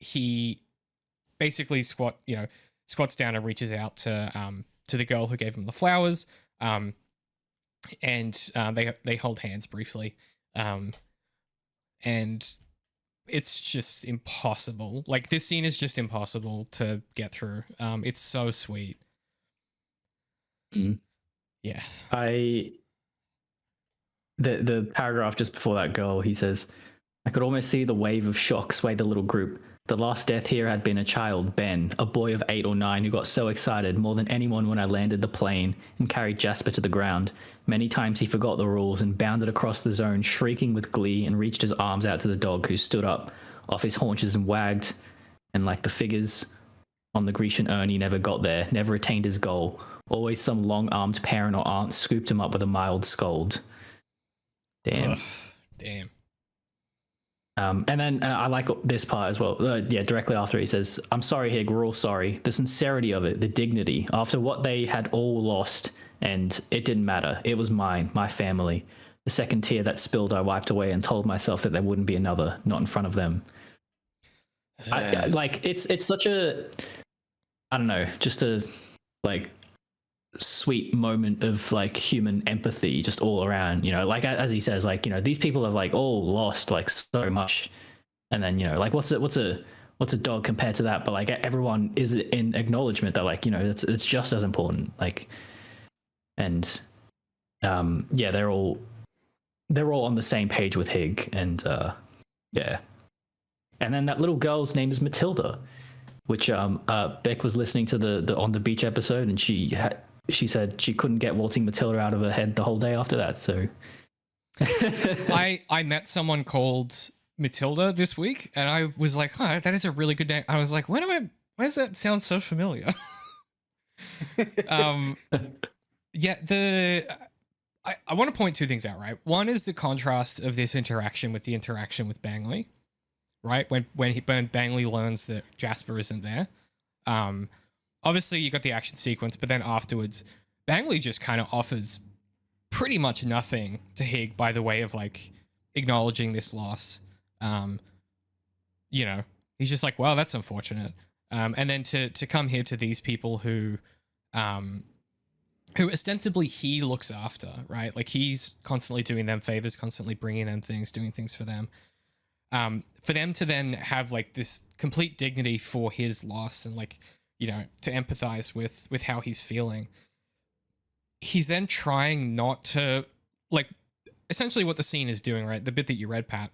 he basically squats down and reaches out to the girl who gave him the flowers, and they hold hands briefly, and it's just impossible. Like, this scene is just impossible to get through. It's so sweet. Yeah. The paragraph just before that girl, he says, I could almost see the wave of shock sway the little group. The last death here had been a child, Ben, a boy of 8 or 9 who got so excited more than anyone when I landed the plane and carried Jasper to the ground. Many times he forgot the rules and bounded across the zone, shrieking with glee, and reached his arms out to the dog, who stood up off his haunches and wagged. And like the figures on the Grecian urn, he never got there, never attained his goal. Always some long-armed parent or aunt scooped him up with a mild scold. Damn. Ugh, damn. And then I like this part as well. Directly after he says, I'm sorry, Hig, we're all sorry. The sincerity of it, the dignity, after what they had all lost, and it didn't matter. It was mine, my family. The second tear that spilled, I wiped away and told myself that there wouldn't be another, not in front of them. It's such a, I don't know, just a like sweet moment of like human empathy just all around, you know, like as he says, like, you know, these people have like all lost like so much, and then, you know, like what's a dog compared to that, but like everyone is in acknowledgement that, like, you know, it's just as important, like, and yeah, they're all on the same page with Hig, and yeah. And then that little girl's name is Matilda, which Beck was listening to the On the Beach episode, and she said she couldn't get Waltzing Matilda out of her head the whole day after that. So I met someone called Matilda this week, and I was like, huh, that is a really good name. I was like, why does that sound so familiar? Yeah, I want to point two things out, right? One is the contrast of this interaction with the interaction with Bangley, right? When Bangley learns that Jasper isn't there. Obviously, you got the action sequence, but then afterwards, Bangley just kind of offers pretty much nothing to Hig by the way of like acknowledging this loss. You know, he's just like, well, that's unfortunate. And then to come here to these people who ostensibly he looks after, right? Like, he's constantly doing them favors, constantly bringing them things, doing things for them. For them to then have like this complete dignity for his loss, and like, you know, to empathize with how he's feeling. He's then trying not to, like, essentially what the scene is doing, right? The bit that you read, Pat,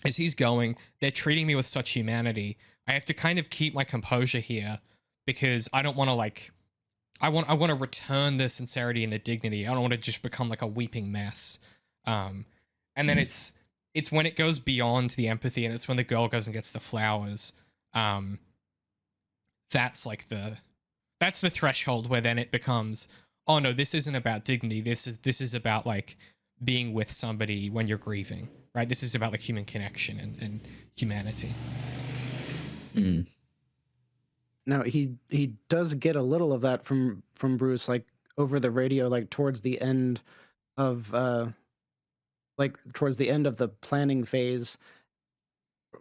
is he's going, they're treating me with such humanity. I have to kind of keep my composure here because I don't want to, like, I want to return the sincerity and the dignity. I don't want to just become like a weeping mess. And then it's when it goes beyond the empathy, and it's when the girl goes and gets the flowers. That's like that's the threshold where then it becomes, oh no, this isn't about dignity. This is about like being with somebody when you're grieving, right? This is about like human connection and humanity. Now he does get a little of that from Bruce, like over the radio, like towards the end of the planning phase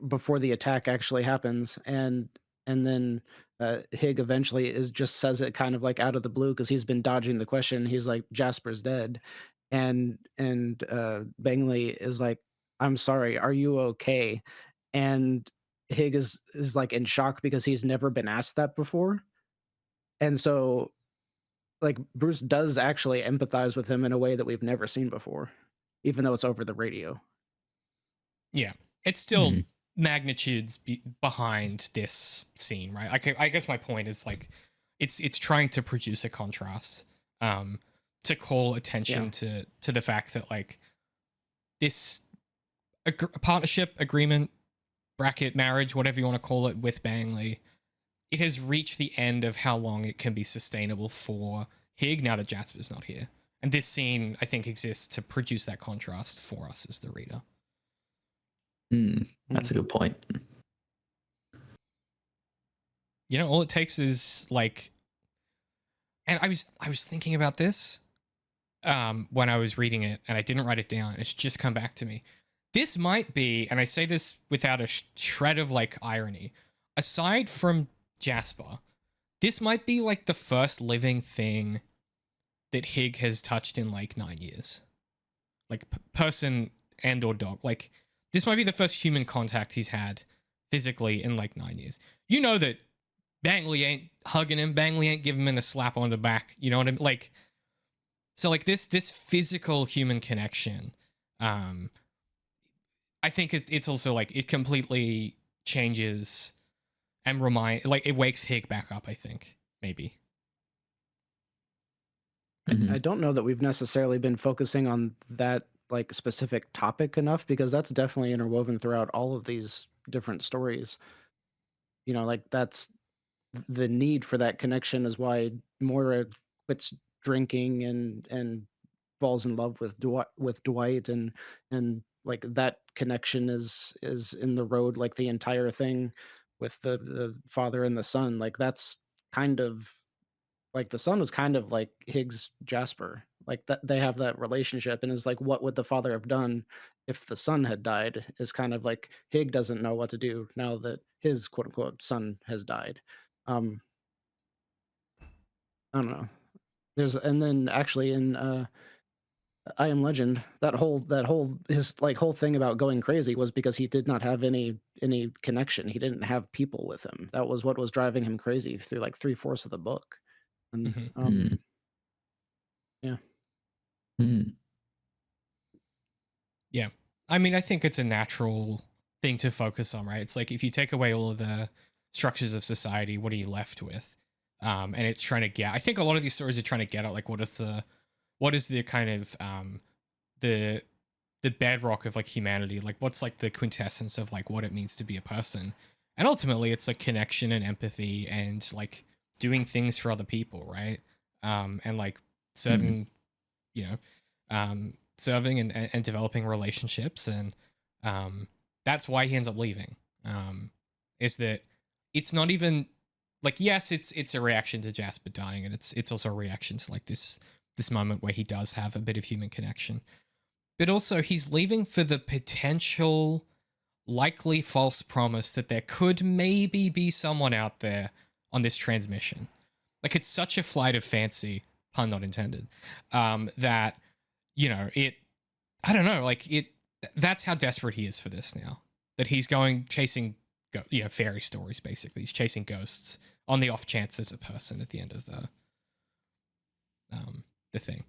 before the attack actually happens, and then Hig eventually just says it kind of like out of the blue because he's been dodging the question. He's like, Jasper's dead, and Bangley is like, I'm sorry, are you okay? and Hig is like in shock because he's never been asked that before. And so like Bruce does actually empathize with him in a way that we've never seen before, even though it's over the radio. Yeah, it's still magnitudes behind this scene, right? I guess my point is like it's trying to produce a contrast, to call attention to the fact that like this partnership agreement, bracket marriage, whatever you want to call it, with Bangley, it has reached the end of how long it can be sustainable for Hig now that Jasper's not here. And this scene, I think, exists to produce that contrast for us as the reader. That's a good point. You know, all it takes is like, and I was thinking about this when I was reading it, and I didn't write it down. It's just come back to me. This might be, and I say this without a shred of like irony, aside from Jasper, this might be like the first living thing that Hig has touched in like 9 years, like person and or dog. Like this might be the first human contact he's had physically in like 9 years. You know that Bangley ain't hugging him. Bangley ain't giving him a slap on the back. You know what I mean? Like, so like this physical human connection, I think it's also like it completely changes and it wakes Hig back up, I think, maybe. I don't know that we've necessarily been focusing on that like specific topic enough, because that's definitely interwoven throughout all of these different stories. You know, like that's the need for that connection is why Moira quits drinking and falls in love with Dwight, and like that connection is in the road, like the entire thing with the father and the son. Like that's kind of like the son was kind of like Higgs Jasper, like that they have that relationship, and it's like what would the father have done if the son had died, is kind of like Hig doesn't know what to do now that his quote unquote son has died. um I don't know. There's and then actually in I Am Legend, that whole his like whole thing about going crazy was because he did not have any connection. He didn't have people with him. That was what was driving him crazy through like 3/4 of the book. And yeah. Yeah. I mean, I think it's a natural thing to focus on, right? It's like if you take away all of the structures of society, what are you left with? And it's trying to get, I think a lot of these stories are trying to get at like what is the kind of the bedrock of like humanity, like what's like the quintessence of like what it means to be a person. And ultimately it's like connection and empathy and like doing things for other people, right? And like serving, you know, serving and developing relationships. And that's why he ends up leaving, is that it's not even like, yes, it's a reaction to Jasper dying, and it's also a reaction to like this moment where he does have a bit of human connection, but also he's leaving for the potential likely false promise that there could maybe be someone out there on this transmission. Like it's such a flight of fancy, pun not intended, that, you know, I don't know, like that's how desperate he is for this now, that he's going chasing, you know, fairy stories, basically. He's chasing ghosts on the off chance there's a person at the end of the thing.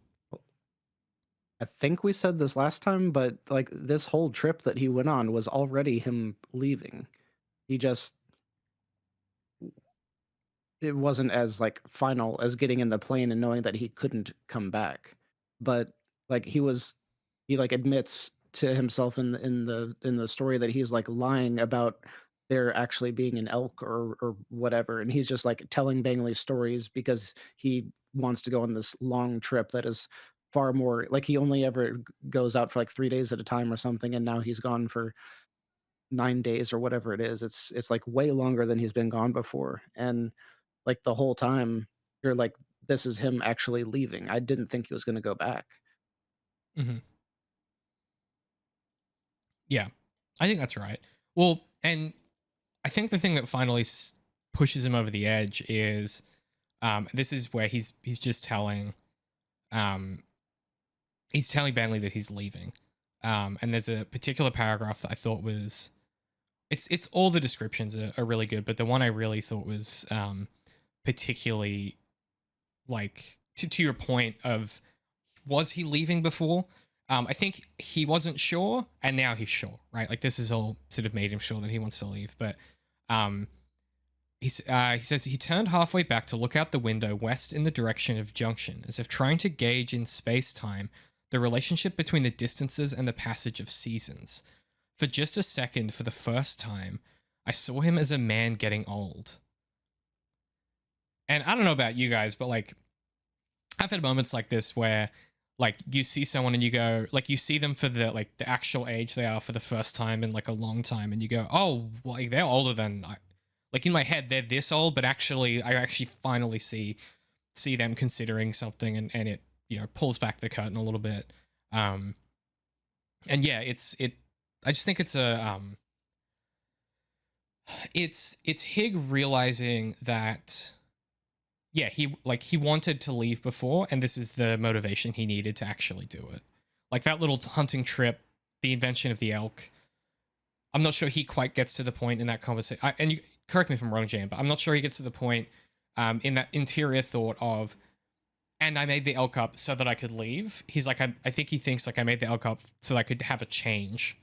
I think we said this last time, but like this whole trip that he went on was already him leaving. He just, it wasn't as like final as getting in the plane and knowing that he couldn't come back. But like he like admits to himself in the story that he's like lying about there actually being an elk or whatever, and he's just like telling Bangley stories because he wants to go on this long trip that is far more like he only ever goes out for like 3 days at a time or something, and now he's gone for 9 days or whatever it is. It's like way longer than he's been gone before, and like the whole time you're like, this is him actually leaving. I didn't think he was going to go back. Yeah, I think that's right. Well, and I think the thing that finally pushes him over the edge is, this is where he's just telling, Bangley that he's leaving. And there's a particular paragraph that I thought was it's all the descriptions are really good, but the one I really thought was particularly like to your point of, was he leaving before? I think he wasn't sure, and now he's sure, right? Like this has all sort of made him sure that he wants to leave. But he says he turned halfway back to look out the window west in the direction of Junction, as if trying to gauge in space-time the relationship between the distances and the passage of seasons. For just a second, for the first time, I saw him as a man getting old. And I don't know about you guys, but like, I've had moments like this where like you see someone and you go, like you see them for the like the actual age they are for the first time in like a long time, and you go, oh, well, like they're older than I, like in my head they're this old, but actually I actually finally see them considering something, and it, you know, pulls back the curtain a little bit. And yeah, I just think it's a it's Hig realizing that, yeah, he wanted to leave before, and this is the motivation he needed to actually do it. Like that little hunting trip, the invention of the elk. I'm not sure he quite gets to the point in that conversation. And you correct me if I'm wrong, Jam, but I'm not sure he gets to the point in that interior thought of, and I made the elk up so that I could leave. He's like, I think he thinks like I made the elk up so that I could have a change.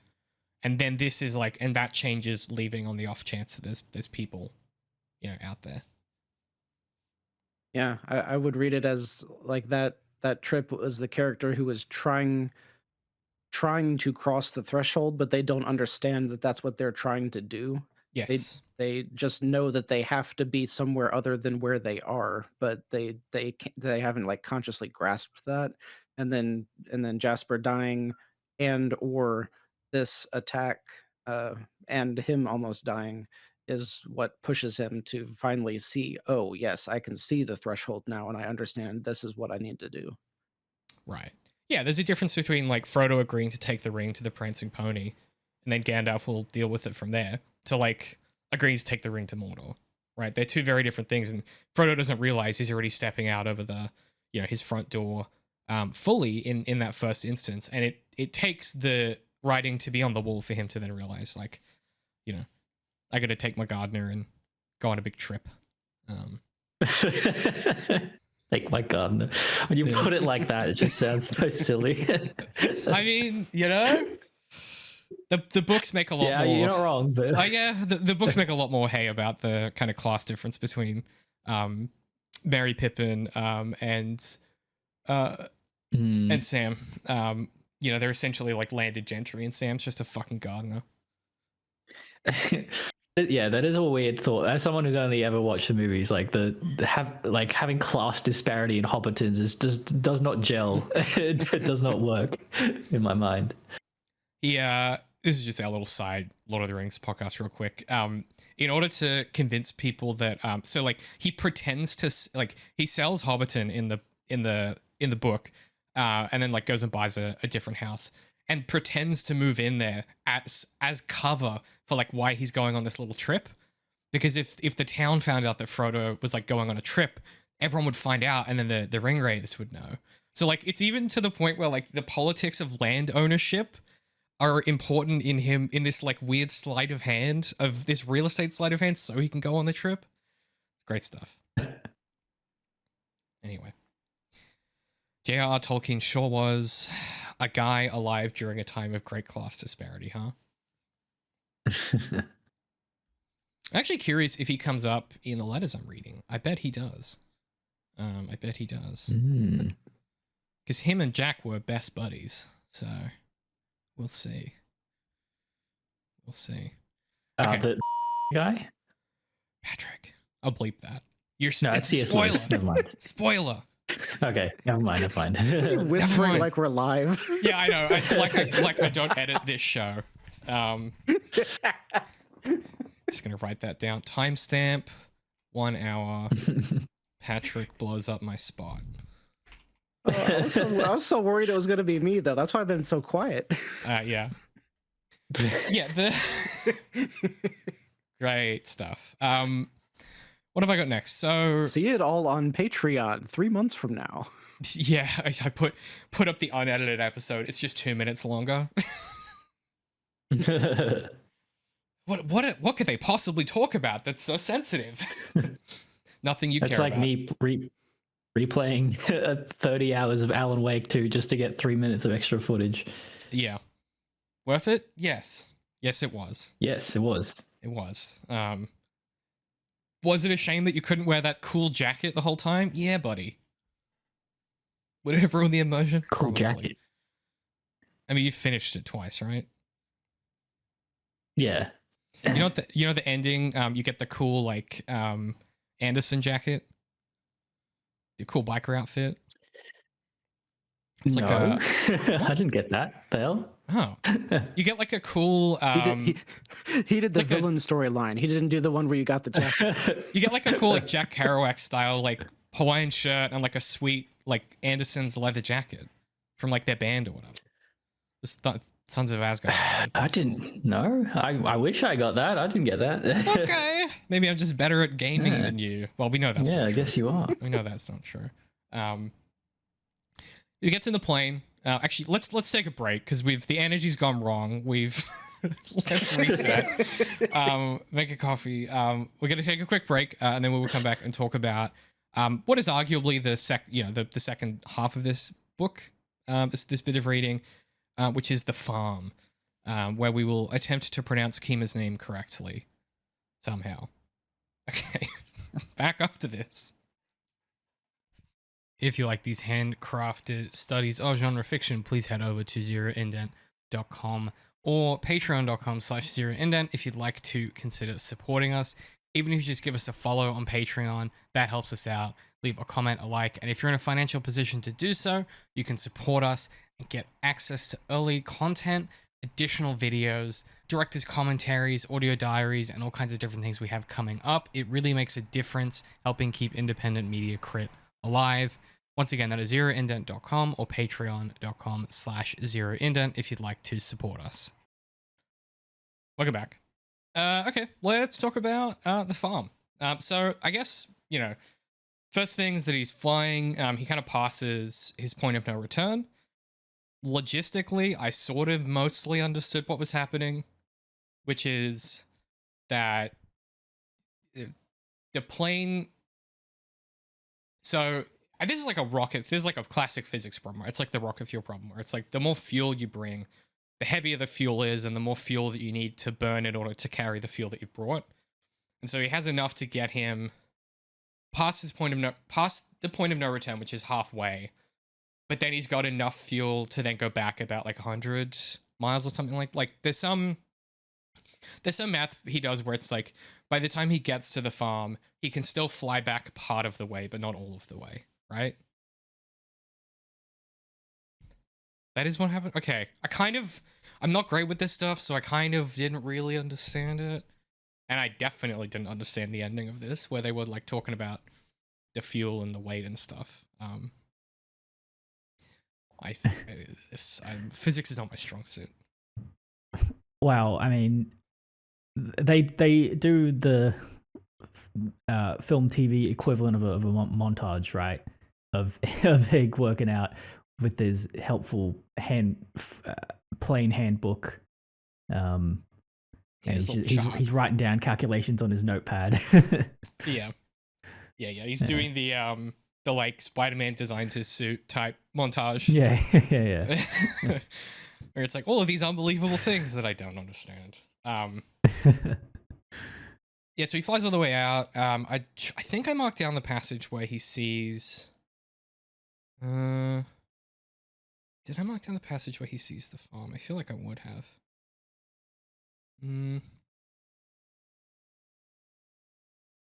And then this is like, and that change is leaving on the off chance that there's people, you know, out there. Yeah, I would read it as like that trip was the character who was trying to cross the threshold, but they don't understand that that's what they're trying to do. Yes. They just know that they have to be somewhere other than where they are, but they haven't like consciously grasped that. And then Jasper dying and or this attack and him almost dying is what pushes him to finally see, oh yes, I can see the threshold now, and I understand this is what I need to do. Right. Yeah, there's a difference between like Frodo agreeing to take the ring to the prancing pony, and then Gandalf will deal with it from there, to like agreeing to take the ring to Mordor. Right? They're two very different things, and Frodo doesn't realize he's already stepping out over the, you know, his front door fully in that first instance, and it takes the writing to be on the wall for him to then realize, like, you know, I got to take my gardener and go on a big trip. Take my gardener. When you put it like that, it just sounds so silly. I mean, you know, the books make a lot more. Yeah, you're not wrong. But yeah, the books make a lot more hay about the kind of class difference between Merry Pippin and Sam. You know, they're essentially like landed gentry, and Sam's just a fucking gardener. Yeah, that is a weird thought. As someone who's only ever watched the movies, like having class disparity in Hobbiton's does not gel. It does not work in my mind. Yeah, this is just our little side Lord of the Rings podcast, real quick. In order to convince people that, so like he pretends to like he sells Hobbiton in the book, and then like goes and buys a different house, and pretends to move in there as cover for like why he's going on this little trip. Because if the town found out that Frodo was like going on a trip, everyone would find out, and then the ring raiders would know. So like it's even to the point where like the politics of land ownership are important in this like weird sleight of hand of this real estate sleight of hand, so he can go on the trip. Great stuff. Anyway. J.R.R. Tolkien sure was a guy alive during a time of great class disparity, huh? I'm actually curious if he comes up in the letters I'm reading. I bet he does. Because him and Jack were best buddies, so we'll see. Okay. The guy? Patrick, I'll bleep that. No, it's C.S. Lewis. Never mind. Spoiler. Okay, never mind. Whispering like we're live. Yeah, I know. It's like I don't edit this show. Just gonna write that down. Timestamp 1 hour. Patrick blows up my spot. I was so worried it was gonna be me though. That's why I've been so quiet. Yeah. Yeah. Great stuff. What have I got next? So see it all on Patreon 3 months from now. Yeah, I put up the unedited episode. It's just 2 minutes longer. what could they possibly talk about that's so sensitive? Nothing you It's care like about. me replaying 30 hours of Alan Wake 2 just to get 3 minutes of extra footage. Yeah. Worth it? Yes. Yes, it was. Yes, it was. It was. Was it a shame that you couldn't wear that cool jacket the whole time? Yeah, buddy. Would it have ruined the immersion? Cool Probably. jacket. I mean, you finished it twice, right? Yeah. You know what the ending, you get the cool like Anderson jacket. The cool biker outfit. It's no. like a I didn't get that. The hell? Oh. You get like a cool he did the villain storyline. He didn't do the one where you got the jacket. you get like a cool like Jack Kerouac style like Hawaiian shirt and like a sweet like Anderson's leather jacket from like their band or whatever. The Sons of Asgard. I didn't know. I wish I got that. I didn't get that. Okay. Maybe I'm just better at gaming than you. Well, we know that's not I true. guess you are. We know that's not true. He gets in the plane. Actually, let's take a break because the energy's gone wrong. Let's reset. Make a coffee. We're gonna take a quick break, and then we will come back and talk about what is arguably the second half of this book, this bit of reading, which is the farm, where we will attempt to pronounce Ceima's name correctly somehow. Okay, back after this. If you like these handcrafted studies of genre fiction, please head over to zeroindent.com or patreon.com/zeroindent if you'd like to consider supporting us. Even if you just give us a follow on Patreon, that helps us out. Leave a comment, a like, and if you're in a financial position to do so, you can support us and get access to early content, additional videos, director's commentaries, audio diaries, and all kinds of different things we have coming up. It really makes a difference helping keep independent media crit alive. Once again, that is zeroindent.com or patreon.com/zeroindent if you'd like to support us. Welcome back. Okay, let's talk about the farm. So I guess, first things that he's flying, he kind of passes his point of no return. Logistically, I sort of mostly understood what was happening, which is that the plane... So... And this is like this is like a classic physics problem, right? It's like the rocket fuel problem, where it's like the more fuel you bring, the heavier the fuel is, and the more fuel that you need to burn in order to carry the fuel that you've brought. And so he has enough to get him past the point of no return, which is halfway. But then he's got enough fuel to then go back about like 100 miles or something like there's some math he does where it's like by the time he gets to the farm, he can still fly back part of the way, but not all of the way. Right? That is what happened. Okay. I'm not great with this stuff, so I kind of didn't really understand it. And I definitely didn't understand the ending of this, where they were like talking about the fuel and the weight and stuff. Physics is not my strong suit. Wow. I mean, they do the film TV equivalent of a montage, right? Of Egg working out with his helpful plain handbook. And he's writing down calculations on his notepad. Yeah. He's doing the like Spider-Man designs his suit type montage. Yeah. Where it's like all of these unbelievable things that I don't understand. Yeah, so he flies all the way out. I think I marked down the passage where he sees. Did I mark down the passage where he sees the farm? I feel like I would have.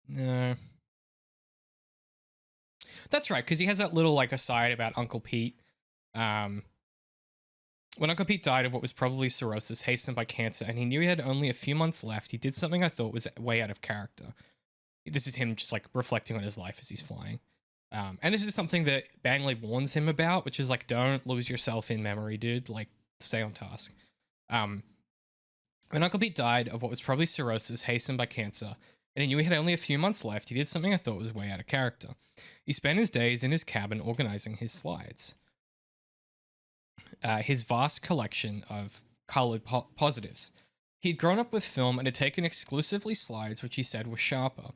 No. That's right, because he has that little like aside about Uncle Pete. When Uncle Pete died of what was probably cirrhosis, hastened by cancer, and he knew he had only a few months left, he did something I thought was way out of character. This is him just like reflecting on his life as he's flying. And this is something that Banley warns him about, which is like, don't lose yourself in memory, dude. Like, stay on task. When Uncle Pete died of what was probably cirrhosis, hastened by cancer, and he knew he had only a few months left, he did something I thought was way out of character. He spent his days in his cabin organizing his slides. His vast collection of colored positives. He'd grown up with film and had taken exclusively slides, which he said were sharper.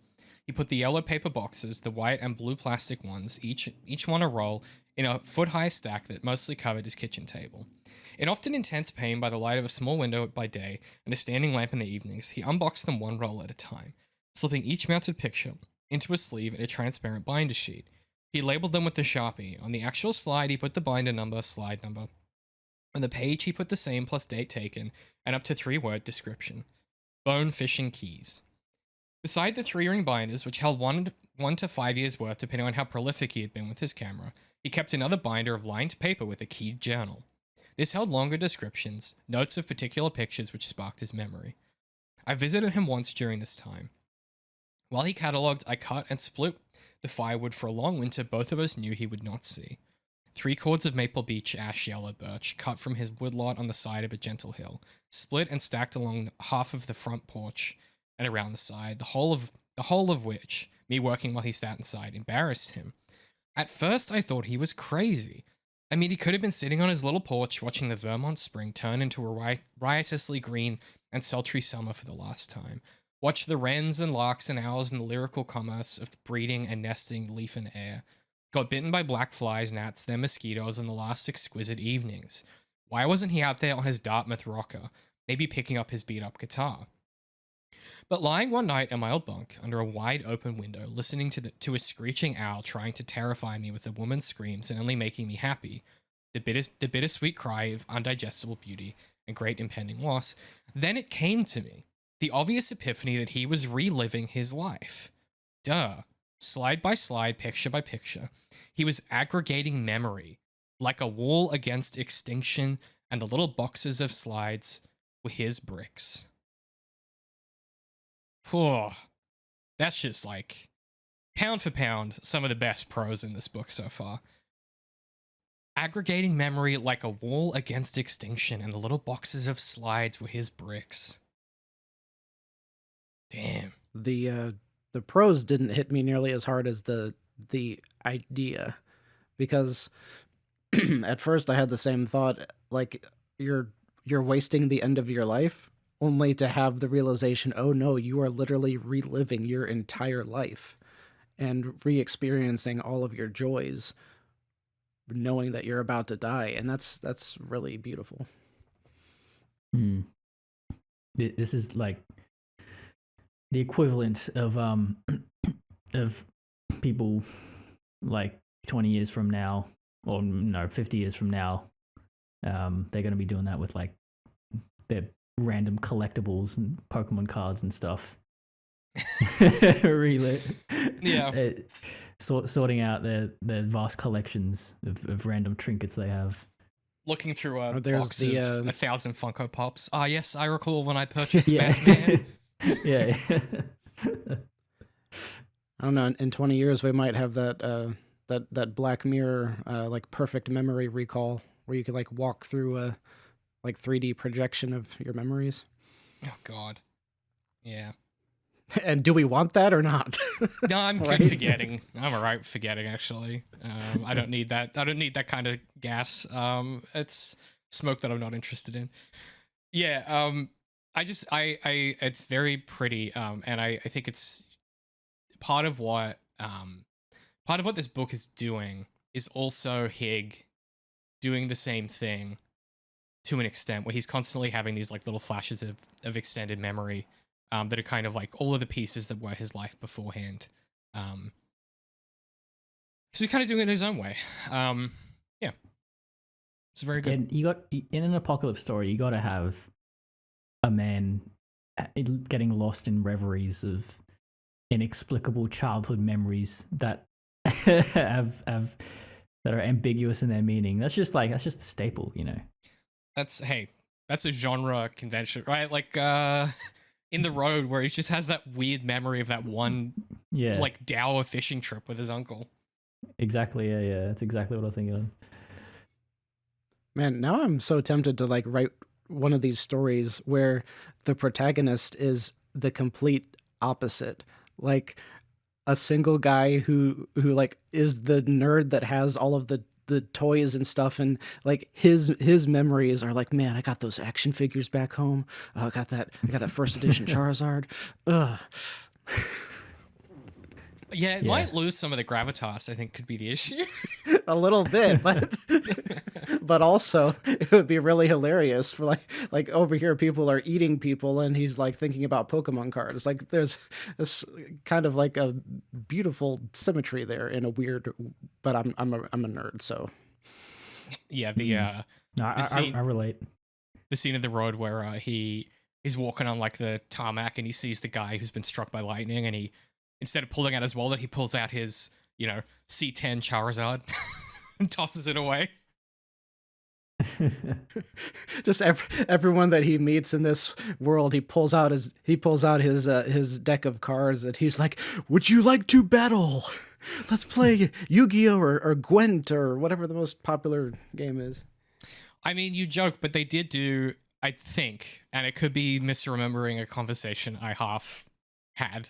He put the yellow paper boxes, the white and blue plastic ones, each one a roll, in a foot-high stack that mostly covered his kitchen table. In often intense pain by the light of a small window by day and a standing lamp in the evenings, he unboxed them one roll at a time, slipping each mounted picture into a sleeve in a transparent binder sheet. He labeled them with the Sharpie. On the actual slide, he put the binder number, slide number. On the page, he put the same plus date taken and up to 3-word description. Bone fishing keys. Beside the 3-ring binders, which held 1 to 5 years worth depending on how prolific he had been with his camera, he kept another binder of lined paper with a keyed journal. This held longer descriptions, notes of particular pictures which sparked his memory. I visited him once during this time. While he catalogued, I cut and split the firewood for a long winter both of us knew he would not see. 3 cords of maple beech ash yellow birch, cut from his woodlot on the side of a gentle hill, split and stacked along half of the front porch and around the side, the whole of which, me working while he sat inside, embarrassed him. At first, I thought he was crazy. I mean, he could have been sitting on his little porch watching the Vermont spring turn into a riotously green and sultry summer for the last time. Watch the wrens and larks and owls in the lyrical commerce of breeding and nesting leaf and air. Got bitten by black flies, gnats, then mosquitoes in the last exquisite evenings. Why wasn't he out there on his Dartmouth rocker, maybe picking up his beat-up guitar? But lying one night in my old bunk, under a wide open window, listening to a screeching owl trying to terrify me with a woman's screams and only making me happy, the bittersweet cry of undigestible beauty and great impending loss, then it came to me, the obvious epiphany that he was reliving his life. Duh. Slide by slide, picture by picture. He was aggregating memory, like a wall against extinction, and the little boxes of slides were his bricks. Whew. That's just like, pound for pound, some of the best prose in this book so far. Aggregating memory like a wall against extinction, and the little boxes of slides were his bricks. Damn. The prose didn't hit me nearly as hard as the idea, because at first I had the same thought, like you're wasting the end of your life, only to have the realization, oh no, you are literally reliving your entire life and re-experiencing all of your joys, knowing that you're about to die, and that's really beautiful. This is like the equivalent of people like 20 years from now, or no, 50 years from now, they're going to be doing that with like their random collectibles and Pokemon cards and stuff. Yeah. Sorting out their vast collections of random trinkets they have. Looking through a There's box the, of 1,000 Funko Pops. Ah, yes, I recall when I purchased Yeah. Batman. Yeah. I don't know. In 20 years, we might have that Black Mirror like perfect memory recall, where you could like walk through a like 3D projection of your memories. Oh, God. Yeah. And do we want that or not? No, I'm Right? good forgetting. I'm all right with forgetting, actually. I don't need that. I don't need that kind of gas. It's smoke that I'm not interested in. Yeah. It's very pretty. And I think it's part of what this book is doing is also Hig doing the same thing to an extent, where he's constantly having these like little flashes of extended memory. That are kind of like all of the pieces that were his life beforehand. So he's kind of doing it in his own way. Yeah. It's very good. And in an apocalypse story, you got to have a man getting lost in reveries of inexplicable childhood memories that have that are ambiguous in their meaning. That's just a staple, you know. That's a genre convention, right? Like In the Road, where he just has that weird memory of that one like dour fishing trip with his uncle. Exactly, yeah. That's exactly what I was thinking of. Man, now I'm so tempted to like write one of these stories where the protagonist is the complete opposite. Like a single guy who like is the nerd that has all of the the toys and stuff, and like his memories are like, man, I got those action figures back home. I got that first edition Charizard. Ugh. Yeah, it might lose some of the gravitas, I think, could be the issue. A little bit, but also it would be really hilarious for like over here people are eating people and he's like thinking about Pokemon cards. Like there's this kind of like a beautiful symmetry there in a weird, but I'm a nerd, so Yeah, No, I relate. the scene in the road where he is walking on like the tarmac and he sees the guy who's been struck by lightning, and he, instead of pulling out his wallet, he pulls out his, C10 Charizard and tosses it away. just everyone that he meets in this world, he pulls out his deck of cards and he's like, "Would you like to battle? Let's play Yu-Gi-Oh or Gwent or whatever the most popular game is." I mean, you joke, but they did do, I think, and it could be misremembering a conversation I half had,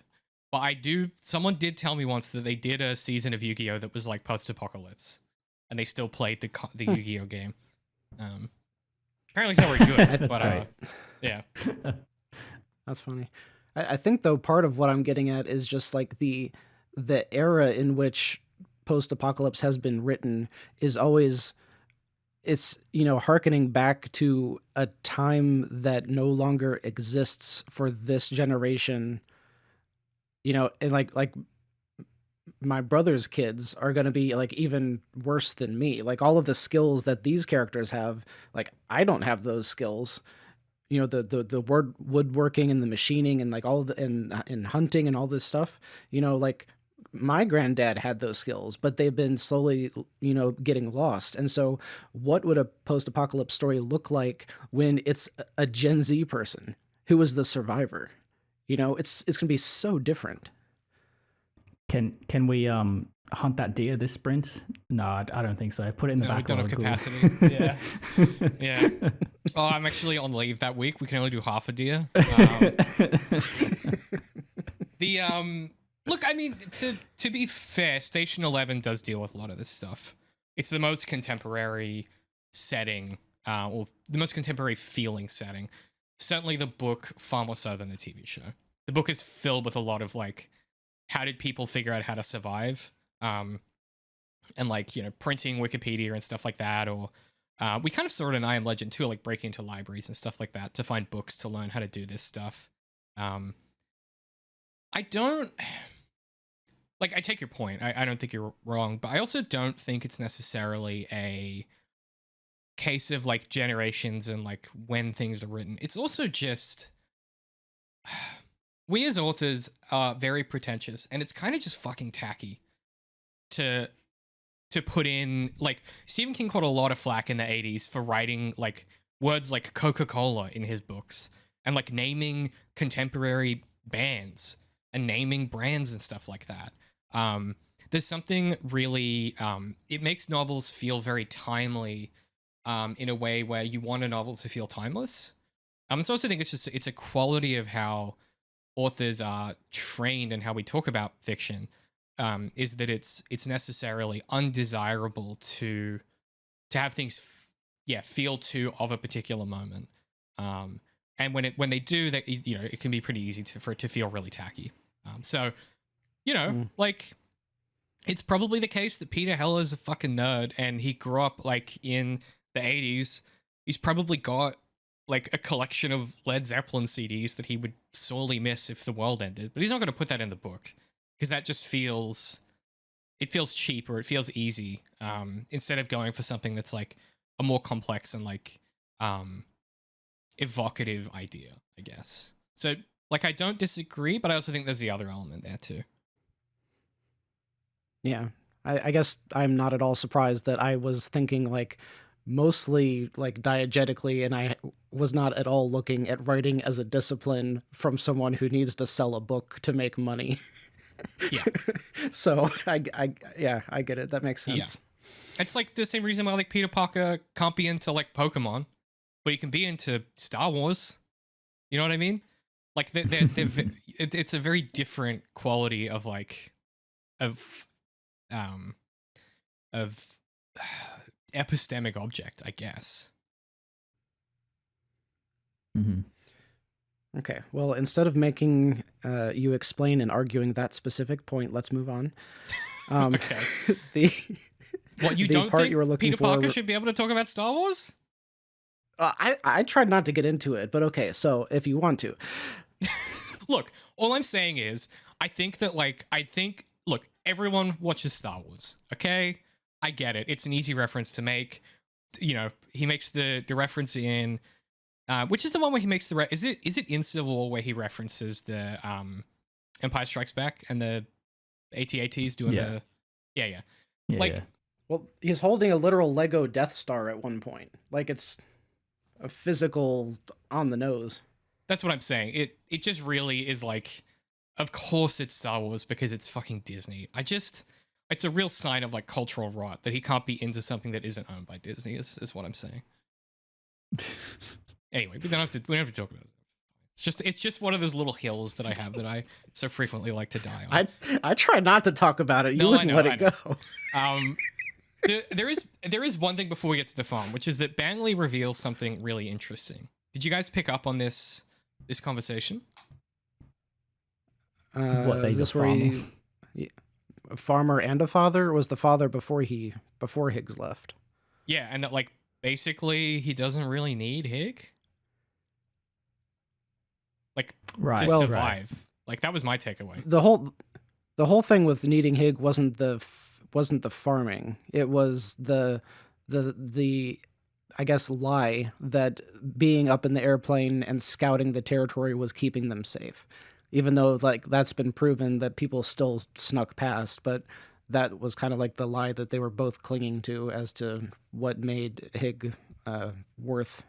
but someone did tell me once that they did a season of Yu-Gi-Oh that was like post-apocalypse, and they still played the Yu-Gi-Oh game. Apparently it's not very good. That's but, great. Yeah. That's funny. I think though part of what I'm getting at is just like the era in which post-apocalypse has been written is always, it's hearkening back to a time that no longer exists for this generation. And like my brother's kids are going to be like even worse than me. Like all of the skills that these characters have, like I don't have those skills. The woodworking and the machining and like all of the and hunting and all this stuff. Like my granddad had those skills, but they've been slowly, getting lost. And so what would a post-apocalypse story look like when it's a Gen Z person who was the survivor? It's going to be so different. Can we hunt that deer this sprint? No, I don't think so. Put it in the No, we backlog. don't have capacity. Yeah. Yeah. Oh, I'm actually on leave that week. We can only do half a deer. Look, I mean, to be fair, Station 11 does deal with a lot of this stuff. It's the most contemporary setting, or the most contemporary feeling setting. Certainly the book, far more so than the TV show. The book is filled with a lot of like, how did people figure out how to survive? And like, printing Wikipedia and stuff like that. Or we kind of saw it in I Am Legend too, like breaking into libraries and stuff like that to find books to learn how to do this stuff. I don't... Like, I take your point. I don't think you're wrong, but I also don't think it's necessarily a case of like generations and like when things are written. It's also just... We as authors are very pretentious, and it's kind of just fucking tacky to put in, like, Stephen King caught a lot of flack in the 80s for writing like words like Coca-Cola in his books and like naming contemporary bands and naming brands and stuff like that. There's something really, it makes novels feel very timely in a way where you want a novel to feel timeless. So I also think it's a quality of how authors are trained and how we talk about fiction, is that it's necessarily undesirable to have things feel too of a particular moment. And when they do that, it can be pretty easy for it to feel really tacky. Like, it's probably the case that Peter Heller's a fucking nerd and he grew up like in the 80s. He's probably got like a collection of Led Zeppelin CDs that he would sorely miss if the world ended, but he's not going to put that in the book because that just feels cheap, or it feels easy, instead of going for something that's like a more complex and like evocative idea, I guess. So like, I don't disagree, but I also think there's the other element there too. Yeah, I guess I'm not at all surprised that I was thinking like mostly like diegetically, and I was not at all looking at writing as a discipline from someone who needs to sell a book to make money. Yeah. So I get it. That makes sense. Yeah. It's like the same reason why like Peter Parker can't be into like Pokemon, but he can be into Star Wars. You know what I mean? Like it's a very different quality of like of epistemic object, I guess. Mm-hmm. Okay. Well, instead of making you explain and arguing that specific point, let's move on. Okay. The What, you the don't part think you were looking Peter for Parker should be able to talk about Star Wars? I tried not to get into it, but okay. So if you want to, Look, all I'm saying is, I think that, like, look, everyone watches Star Wars, okay? I get it. It's an easy reference to make. You know, he makes the reference in, which is the one where he makes the, is it in Civil War where he references the Empire Strikes Back and the AT-ATs doing the, yeah. Like, yeah. well, he's holding a literal Lego Death Star at one point. Like it's a physical on the nose. that's what I'm saying. It just really is like, of course it's Star Wars because it's fucking Disney. It's a real sign of like cultural rot that he can't be into something that isn't owned by Disney. Is what I'm saying. Anyway, we don't have to talk about it. It's just one of those little hills that I have that I so frequently like to die on. I try not to talk about it. You No, I wouldn't know, let I it know. go. There is one thing before we get to the farm, which is that Banley reveals something really interesting. Did you guys pick up on this conversation? What, Is he's a this where a farmer and a father? Or was the father before Higgs left? Yeah, and that like basically he doesn't really need Hig. Like Right. to Well, survive. right. Like that was my takeaway. The whole thing with needing Hig wasn't the farming. It was the I guess lie that being up in the airplane and scouting the territory was keeping them safe. Even though like that's been proven that people still snuck past, but that was kind of like the lie that they were both clinging to as to what made Hig worth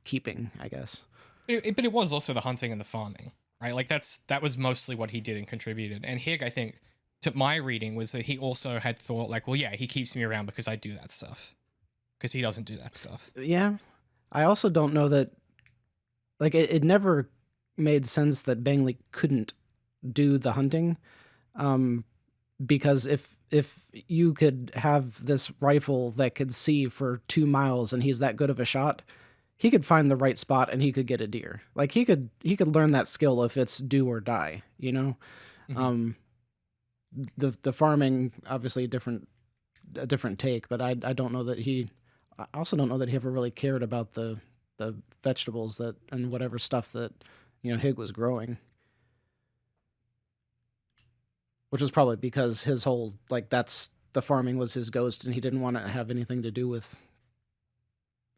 keeping, I guess. But it was also the hunting and the farming, right? Like that was mostly what he did and contributed. And Hig, I think, to my reading, was that he also had thought like, well, yeah, he keeps me around because I do that stuff. Because he doesn't do that stuff. Yeah. I also don't know that, like, it never made sense that Bangley couldn't do the hunting. Because if you could have this rifle that could see for 2 miles and he's that good of a shot, he could find the right spot and he could get a deer. Like he could learn that skill if it's do or die, you know? Mm-hmm. The farming, obviously a different take, but I don't know that I also don't know that he ever really cared about the vegetables that and whatever stuff that, you know, Hig was growing. Which was probably because his whole, like, that's the farming was his ghost and he didn't want to have anything to do with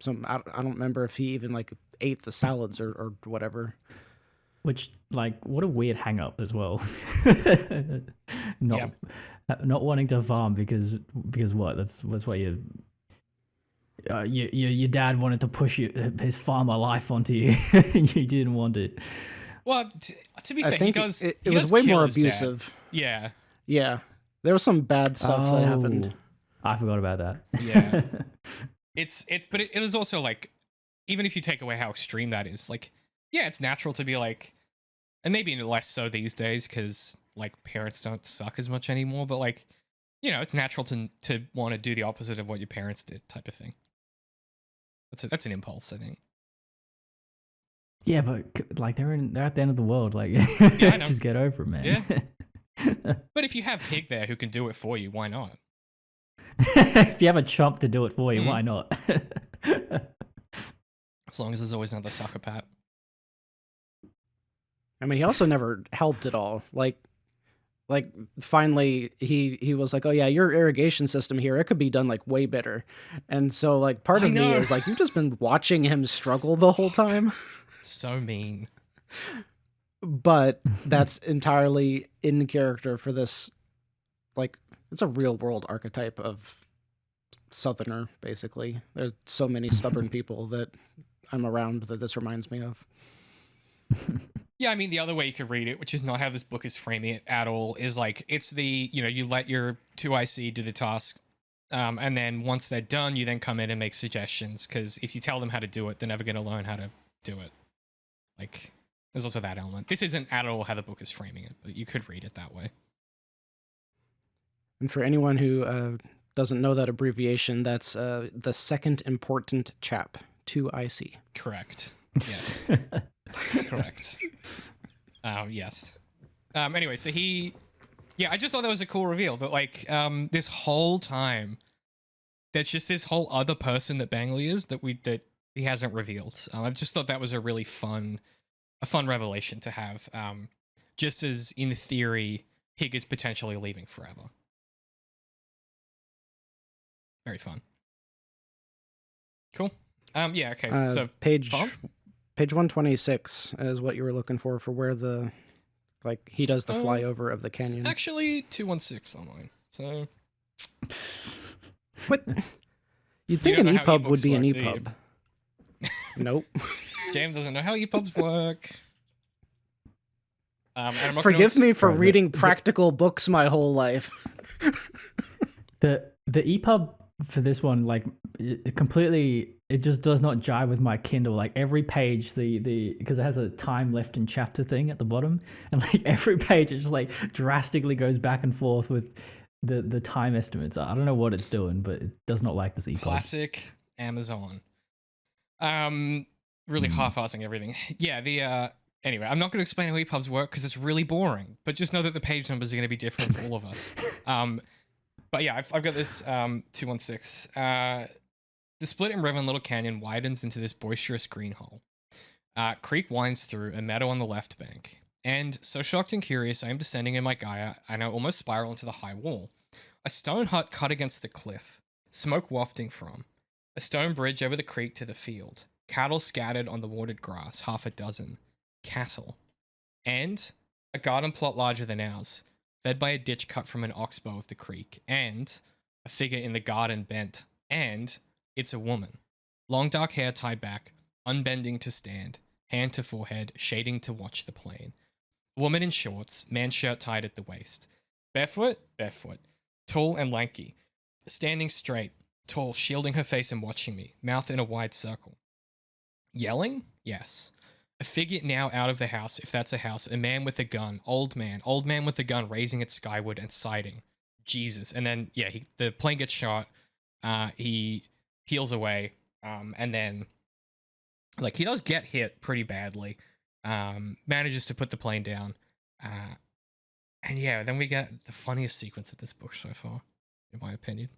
I don't remember if he even like ate the salads or whatever. Which, like, what a weird hang up as well. Not wanting to farm because what? That's why your dad wanted to push his farmer life onto you. And you didn't want it. Well, to be fair, he does. It he was does way kill more his dad. abusive. Yeah. Yeah, there was some bad stuff that happened. I forgot about that. Yeah. But it was also like, even if you take away how extreme that is, like, yeah, it's natural to be like, and maybe less so these days because like parents don't suck as much anymore. But like, you know, it's natural to want to do the opposite of what your parents did, type of thing. That's an impulse, I think. Yeah, but like they're at the end of the world. Like, Yeah, I know. just get over it, man. Yeah. But if you have Hig there who can do it for you, why not? If you have a chump to do it for you, why not? As long as there's always another sucker pat. I mean, he also never helped at all. Like finally he was like, oh yeah, your irrigation system here, it could be done like way better. And so like part of me is like, you've just been watching him struggle the whole time. So mean. But that's entirely in character for this. Like, it's a real world archetype of Southerner, basically. There's so many stubborn people that I'm around that this reminds me of. Yeah, I mean, the other way you could read it, which is not how this book is framing it at all, is like, it's the, you know, you let your 2IC do the task, and then once they're done, you then come in and make suggestions, because if you tell them how to do it, they're never going to learn how to do it. Like, there's also that element. This isn't at all how the book is framing it, but you could read it that way. And for anyone who doesn't know that abbreviation, that's the second important chap, 2IC. Correct. Yes. Correct. Yes. Anyway, so I just thought that was a cool reveal that like this whole time there's just this whole other person that Bangley is that he hasn't revealed. I just thought that was a really fun revelation to have. Just as in theory, Hig is potentially leaving forever. Very fun. Cool. Yeah. Okay. So page Tom? page 126 is what you were looking for where the he does the flyover of the canyon. It's actually 216 on mine. So what? You'd think an EPUB would be an EPUB. Nope. James doesn't know how EPUBs work. Forgive me for reading practical books my whole life. The EPUB for this one, like, it just does not jive with my Kindle. Like every page, because it has a time left in chapter thing at the bottom, and like every page, it just like drastically goes back and forth with the time estimates. I don't know what it's doing, but it does not like this EPUB. Classic Amazon. Really half-assing everything. Yeah, anyway, I'm not going to explain how EPUBs work because it's really boring, but just know that the page numbers are going to be different for all of us. But yeah, I've got this 216. The split in River and Little Canyon widens into this boisterous green hole. Creek winds through a meadow on the left bank. And so shocked and curious, I am descending in my Gaia, and I almost spiral into the high wall. A stone hut cut against the cliff. Smoke wafting from. A stone bridge over the creek to the field. Cattle scattered on the watered grass, half a dozen. Castle. And a garden plot larger than ours, fed by a ditch cut from an oxbow of the creek. And a figure in the garden bent. And it's a woman. Long dark hair tied back, unbending to stand, hand to forehead, shading to watch the plain. Woman in shorts, man's shirt tied at the waist. Barefoot, tall and lanky. Standing straight, tall, shielding her face and watching me, mouth in a wide circle. Yelling? Yes. A figure now out of the house, if that's a house, a man with a gun, old man with a gun raising it skyward and sighting. Jesus. And then, yeah, the plane gets shot, he peels away, and then, like, he does get hit pretty badly, manages to put the plane down, and yeah, then we get the funniest sequence of this book so far, in my opinion.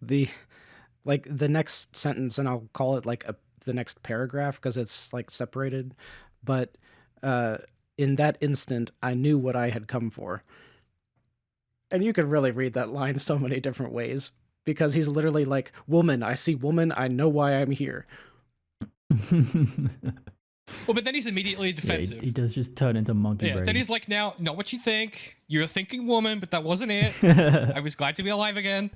The next sentence, and I'll call it the next paragraph because it's like separated, but in that instant, I knew what I had come for. And you could really read that line so many different ways because he's literally like, woman, I see woman, I know why I'm here. Well, but then he's immediately defensive. Yeah, he does just turn into monkey brain. Then he's like, now, not what you think. You're thinking woman, but that wasn't it. I was glad to be alive again.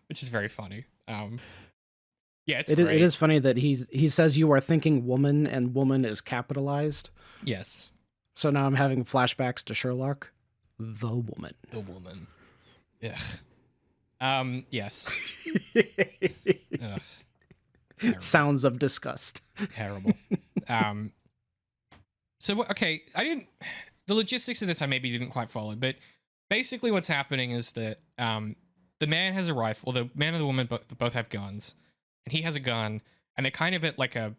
Which is very funny. Yeah, it is funny that he says you are thinking woman and woman is capitalized. Yes. So now I'm having flashbacks to Sherlock. The woman. The woman. Ugh. Yes. Ugh. Sounds of disgust. Terrible. So, okay, the logistics of this I maybe didn't quite follow, but basically what's happening is that the man has a rifle, the man and the woman both have guns, and he has a gun, and they're kind of at like kind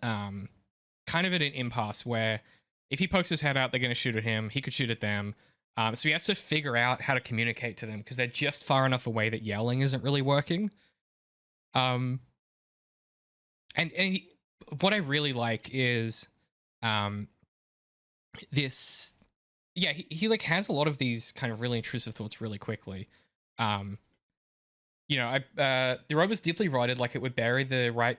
of at an impasse where if he pokes his head out, they're going to shoot at him. He could shoot at them. So he has to figure out how to communicate to them because they're just far enough away that yelling isn't really working. And what I really like is this. Yeah, he like has a lot of these kind of really intrusive thoughts really quickly. The robe was deeply rotted, like it would bury the right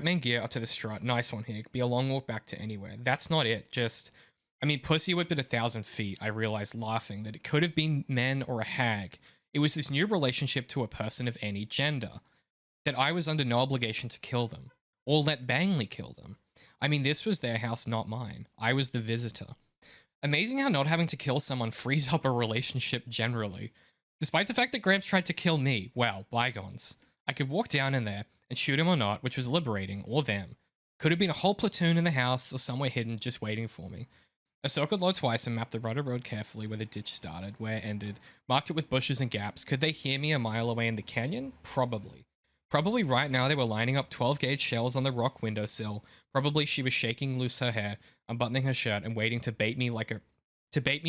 main gear up to the strut. Nice one, Hig. Be a long walk back to anywhere. That's not it. Just, I mean, pussy whip at 1,000 feet. I realized, laughing, that it could have been men or a hag. It was this new relationship to a person of any gender. That I was under no obligation to kill them, or let Bangley kill them. I mean, this was their house, not mine. I was the visitor. Amazing how not having to kill someone frees up a relationship generally. Despite the fact that Gramps tried to kill me, well, bygones. I could walk down in there and shoot him or not, which was liberating, or them. Could have been a whole platoon in the house or somewhere hidden just waiting for me. I circled low twice and mapped the rudder road carefully where the ditch started, where it ended, marked it with bushes and gaps. Could they hear me a mile away in the canyon? Probably. Probably right now they were lining up 12-gauge shells on the rock windowsill. Probably she was shaking loose her hair, unbuttoning her shirt, and waiting to bait me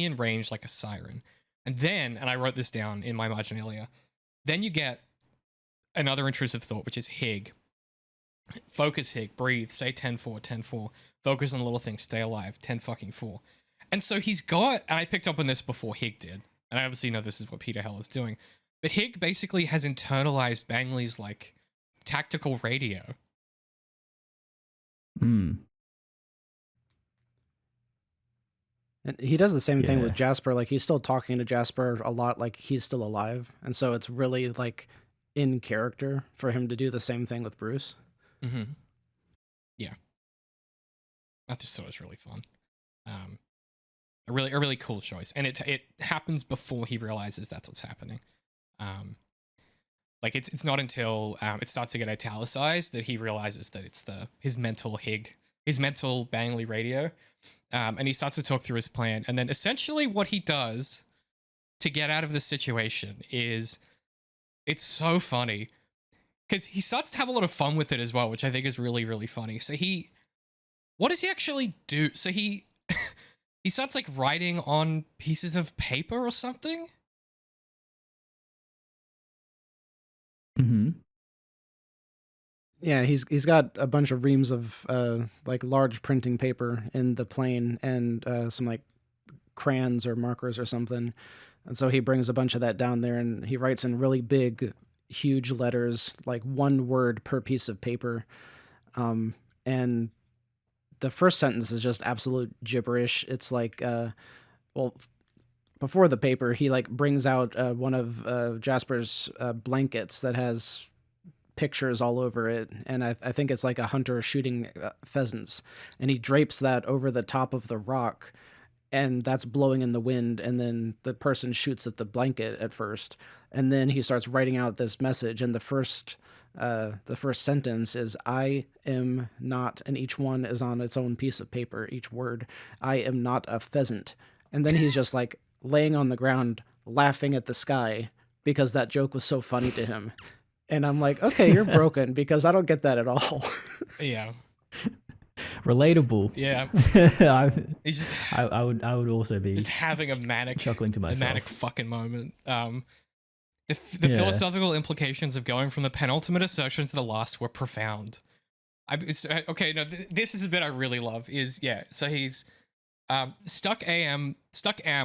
in range like a siren. And then, and I wrote this down in my marginalia, then you get another intrusive thought, which is Hig. Focus, Hig. Breathe. Say 10-4, 10-4. Focus on the little things. Stay alive. 10-4. And so he's got, and I picked up on this before Hig did, and I obviously know this is what Peter Hell is doing, but Hig basically has internalized Bangley's, like, tactical radio. Mm. And he does the same thing with Yeah. Jasper. Like, he's still talking to Jasper a lot, like he's still alive. And so it's really like in character for him to do the same thing with Bruce. Mm-hmm. Yeah. I just thought it was really fun. A really cool choice. And it happens before he realizes that's what's happening. Like it's not until it starts to get italicized that he realizes that it's his mental Bangley radio. And he starts to talk through his plan. And then essentially what he does to get out of the situation is, it's so funny because he starts to have a lot of fun with it as well, which I think is really, really funny. So what does he actually do? So he starts like writing on pieces of paper or something. Mm-hmm. Yeah, he's got a bunch of reams of like large printing paper in the plane and some like crayons or markers or something. And so he brings a bunch of that down there and he writes in really big, huge letters, like one word per piece of paper. And the first sentence is just absolute gibberish. It's like, before the paper, he like brings out one of Jasper's blankets that has pictures all over it, and I think it's like a hunter shooting pheasants, and he drapes that over the top of the rock, and that's blowing in the wind, and then the person shoots at the blanket at first, and then he starts writing out this message, and the first sentence is "I am not," and each one is on its own piece of paper, each word, "I am not a pheasant," and then he's just like laying on the ground laughing at the sky because that joke was so funny to him. And I'm like, okay, you're broken because I don't get that at all. Yeah. Relatable. Yeah. He's just I would also be just having a manic chuckling to myself. A manic fucking moment. The philosophical implications of going from the penultimate assertion to the last were profound. Okay, no, this is the bit I really love. So he's stuck am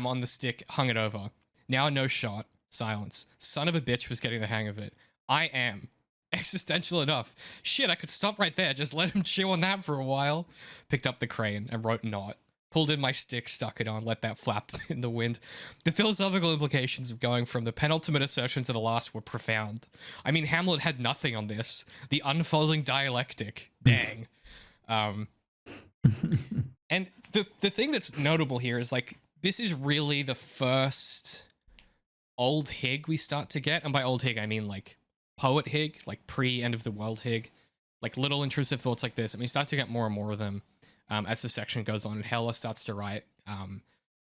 on the stick, hung it over. Now no shot. Silence. Son of a bitch was getting the hang of it. I am. Existential enough. Shit, I could stop right there. Just let him chew on that for a while. Picked up the crayon and wrote not. Pulled in my stick, stuck it on, let that flap in the wind. The philosophical implications of going from the penultimate assertion to the last were profound. I mean, Hamlet had nothing on this. The unfolding dialectic. Dang. And the thing that's notable here is, like, this is really the first old Hig we start to get. And by old Hig, I mean, like, poet Hig, like pre-end of the world Hig, like little intrusive thoughts like this. And we start to get more and more of them as the section goes on, and Hella starts to write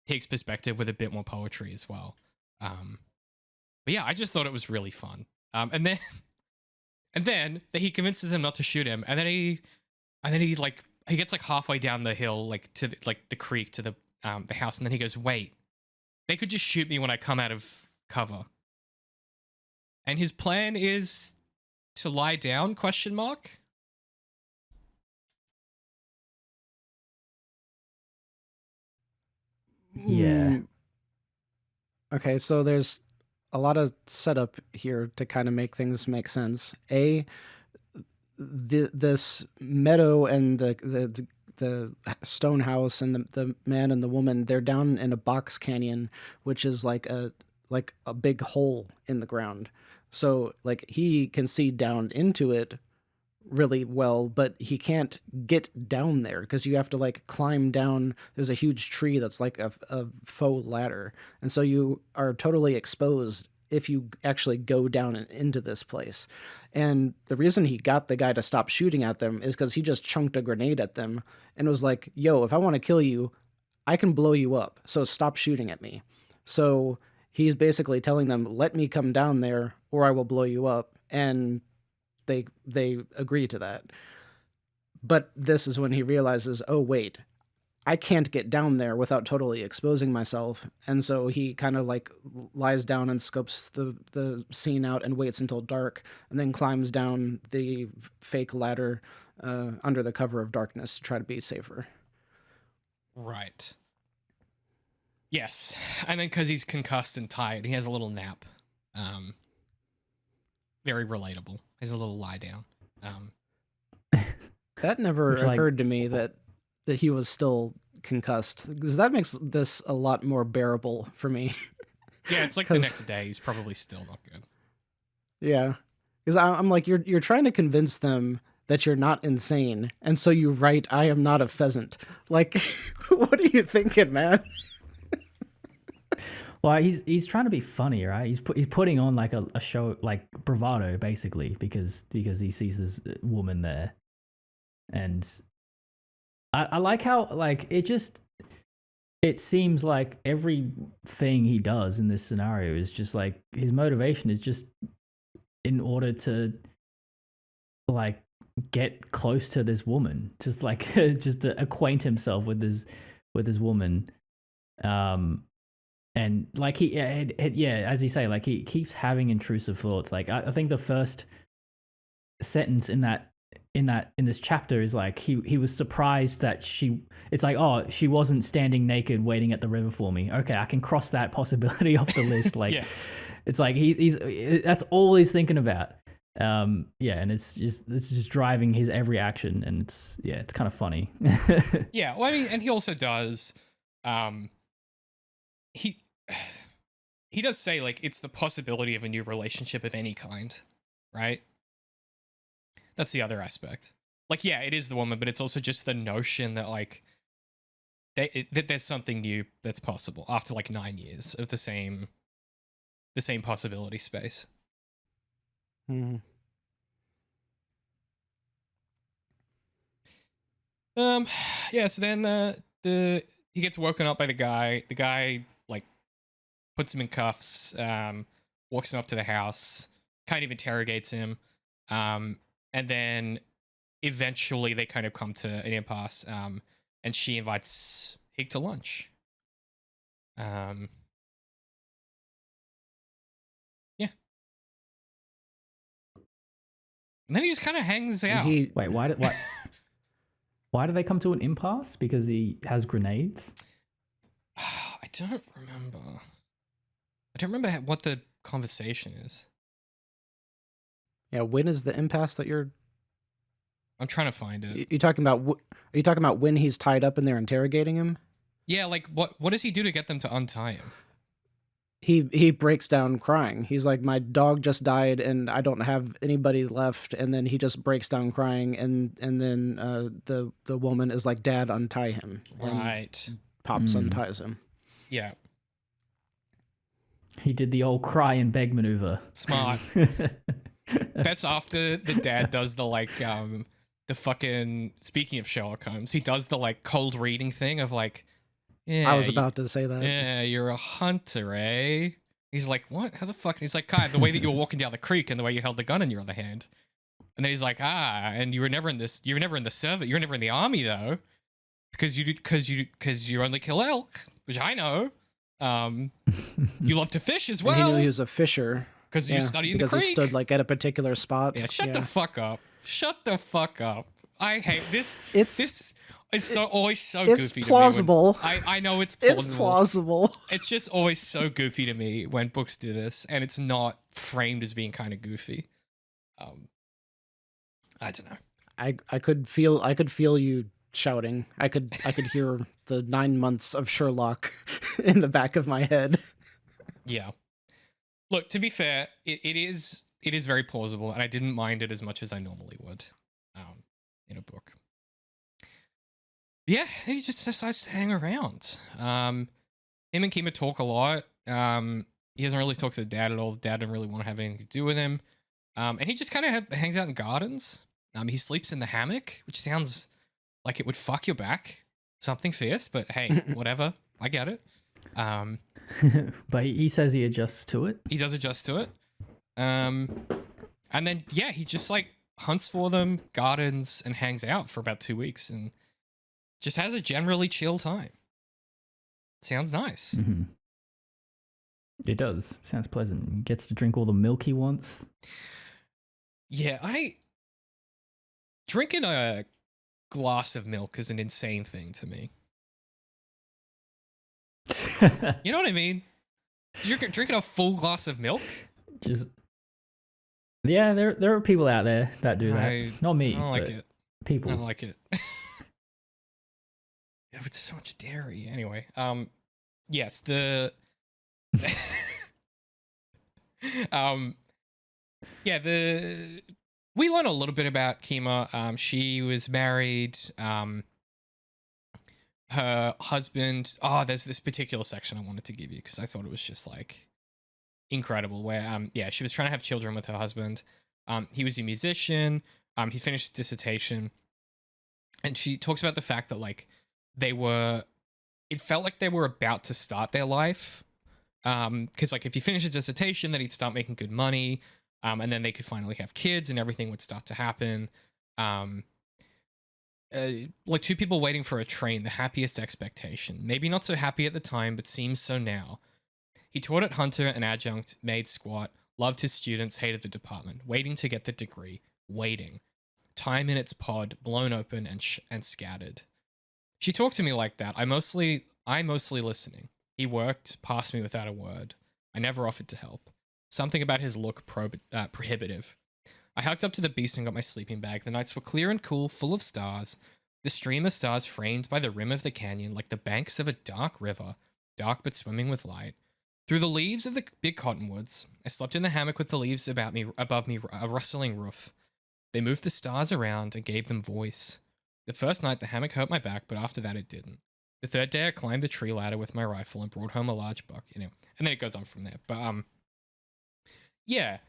Hig's perspective with a bit more poetry as well. But yeah, I just thought it was really fun. And then he convinces him not to shoot him, and then he gets like halfway down the hill, like to the creek to the house, and then he goes, "Wait, they could just shoot me when I come out of cover." And his plan is to lie down, question mark? Yeah. Okay, so there's a lot of setup here to kind of make things make sense. This meadow and the stone house and the man and the woman, they're down in a box canyon, which is like a big hole in the ground. So like he can see down into it really well, but he can't get down there because you have to like climb down. There's a huge tree that's like a faux ladder, and so you are totally exposed if you actually go down and into this place. And the reason he got the guy to stop shooting at them is because he just chunked a grenade at them and was like, "Yo, if I want to kill you, I can blow you up, so stop shooting at me. So he's basically telling them, let me come down there or I will blow you up. And they agree to that. But this is when he realizes, oh, wait, I can't get down there without totally exposing myself. And so he kind of like lies down and scopes the scene out and waits until dark and then climbs down the fake ladder under the cover of darkness to try to be safer. Right. Yes. And then because he's concussed and tired, he has a little nap. Very relatable. He has a little lie down. That never occurred to me that he was still concussed, because that makes this a lot more bearable for me. Yeah, it's like the next day. He's probably still not good. Yeah. Because I'm like, you're trying to convince them that you're not insane, and so you write, I am not a pheasant. Like, what are you thinking, man? Well, he's trying to be funny, right? He's putting on like a show, like bravado, basically, because he sees this woman there, and I like how like it seems like everything he does in this scenario is just like his motivation is just in order to like get close to this woman, just like just to acquaint himself with this woman. And like as you say, like he keeps having intrusive thoughts. Like I think the first sentence in this chapter is like he was surprised that it's like, oh, she wasn't standing naked waiting at the river for me. Okay, I can cross that possibility off the list. Like Yeah. It's like he's that's all he's thinking about. And it's just driving his every action, and it's kind of funny. Yeah, well, I mean, and he also does he does say like it's the possibility of a new relationship of any kind, right? That's the other aspect. Like, yeah, it is the woman, but it's also just the notion that like that there's something new that's possible after like 9 years of the same possibility space. Mm-hmm. Yeah, so then he gets woken up by the guy. The guy like puts him in cuffs, walks him up to the house, kind of interrogates him, and then eventually they kind of come to an impasse, and she invites Hig to lunch. Yeah. And then he just kind of hangs out. Wait, why do they come to an impasse? Because he has grenades? I don't remember what the conversation is. Yeah, when is the impasse that you're... I'm trying to find it. Are you talking about when he's tied up and they're interrogating him? Yeah, like what does he do to get them to untie him? He breaks down crying. He's like, my dog just died and I don't have anybody left. And then he just breaks down crying, and then the woman is like, Dad, untie him. Right. And Pops unties him. Yeah. He did the old cry and beg maneuver. Smart. That's after the dad does the like the fucking, speaking of Sherlock Holmes, he does the like cold reading thing of like, yeah, I was about to say that. Yeah, you're a hunter, eh? He's like, what? How the fuck? And he's like, Kai, the way that you were walking down the creek and the way you held the gun in your other hand. And then he's like, and you were never in this. You were never in the service. You were never in the army though, because you only kill elk, which I know. You love to fish as well. And he knew he was a fisher because you studied in the creek. Because he stood like at a particular spot. Yeah, shut the fuck up. Shut the fuck up. I hate this. It's always so it's goofy plausible. to me. I know it's plausible. It's plausible. It's just always so goofy to me when books do this, and it's not framed as being kind of goofy. I don't know. I could feel you shouting. I could hear the 9 months of Sherlock in the back of my head. Yeah. Look, to be fair, it is very plausible, and I didn't mind it as much as I normally would in a book. Yeah, he just decides to hang around. Him and Ceima talk a lot. He doesn't really talk to the dad at all. The dad didn't really want to have anything to do with him. And he just kind of hangs out in gardens. He sleeps in the hammock, which sounds like it would fuck your back. something fierce, but hey, whatever. I get it. But he says he adjusts to it. He does adjust to it. And then, yeah, he just like hunts for them, gardens, and hangs out for about 2 weeks and just has a generally chill time. Sounds nice. Mm-hmm. It does. Sounds pleasant. He gets to drink all the milk he wants. Yeah, drinking a glass of milk is an insane thing to me. You know what I mean? Drinking a full glass of milk? Just yeah, there are people out there that do that. Not me. I don't like it. People. I don't like it. Yeah, it's so much dairy. Anyway, yes, we learn a little bit about Ceima. She was married. Her husband. Oh, there's this particular section I wanted to give you because I thought it was just like incredible. Where she was trying to have children with her husband. He was a musician. He finished his dissertation, and she talks about the fact that like it felt like they were about to start their life. Because like if he finished his dissertation, then he'd start making good money. And then they could finally have kids and everything would start to happen. Like two people waiting for a train, the happiest expectation. Maybe not so happy at the time, but seems so now. He taught at Hunter and adjunct, made squat, loved his students, hated the department, waiting to get the degree, waiting. Time in its pod, blown open and scattered. She talked to me like that. I mostly listening. He worked past me without a word. I never offered to help. Something about his look prohibitive. I hiked up to the beast and got my sleeping bag. The nights were clear and cool, full of stars. The stream of stars framed by the rim of the canyon like the banks of a dark river, dark but swimming with light. Through the leaves of the big cottonwoods, I slept in the hammock with the leaves above me, a rustling roof. They moved the stars around and gave them voice. The first night, the hammock hurt my back, but after that, it didn't. The third day, I climbed the tree ladder with my rifle and brought home a large buck. And then it goes on from there. But yeah,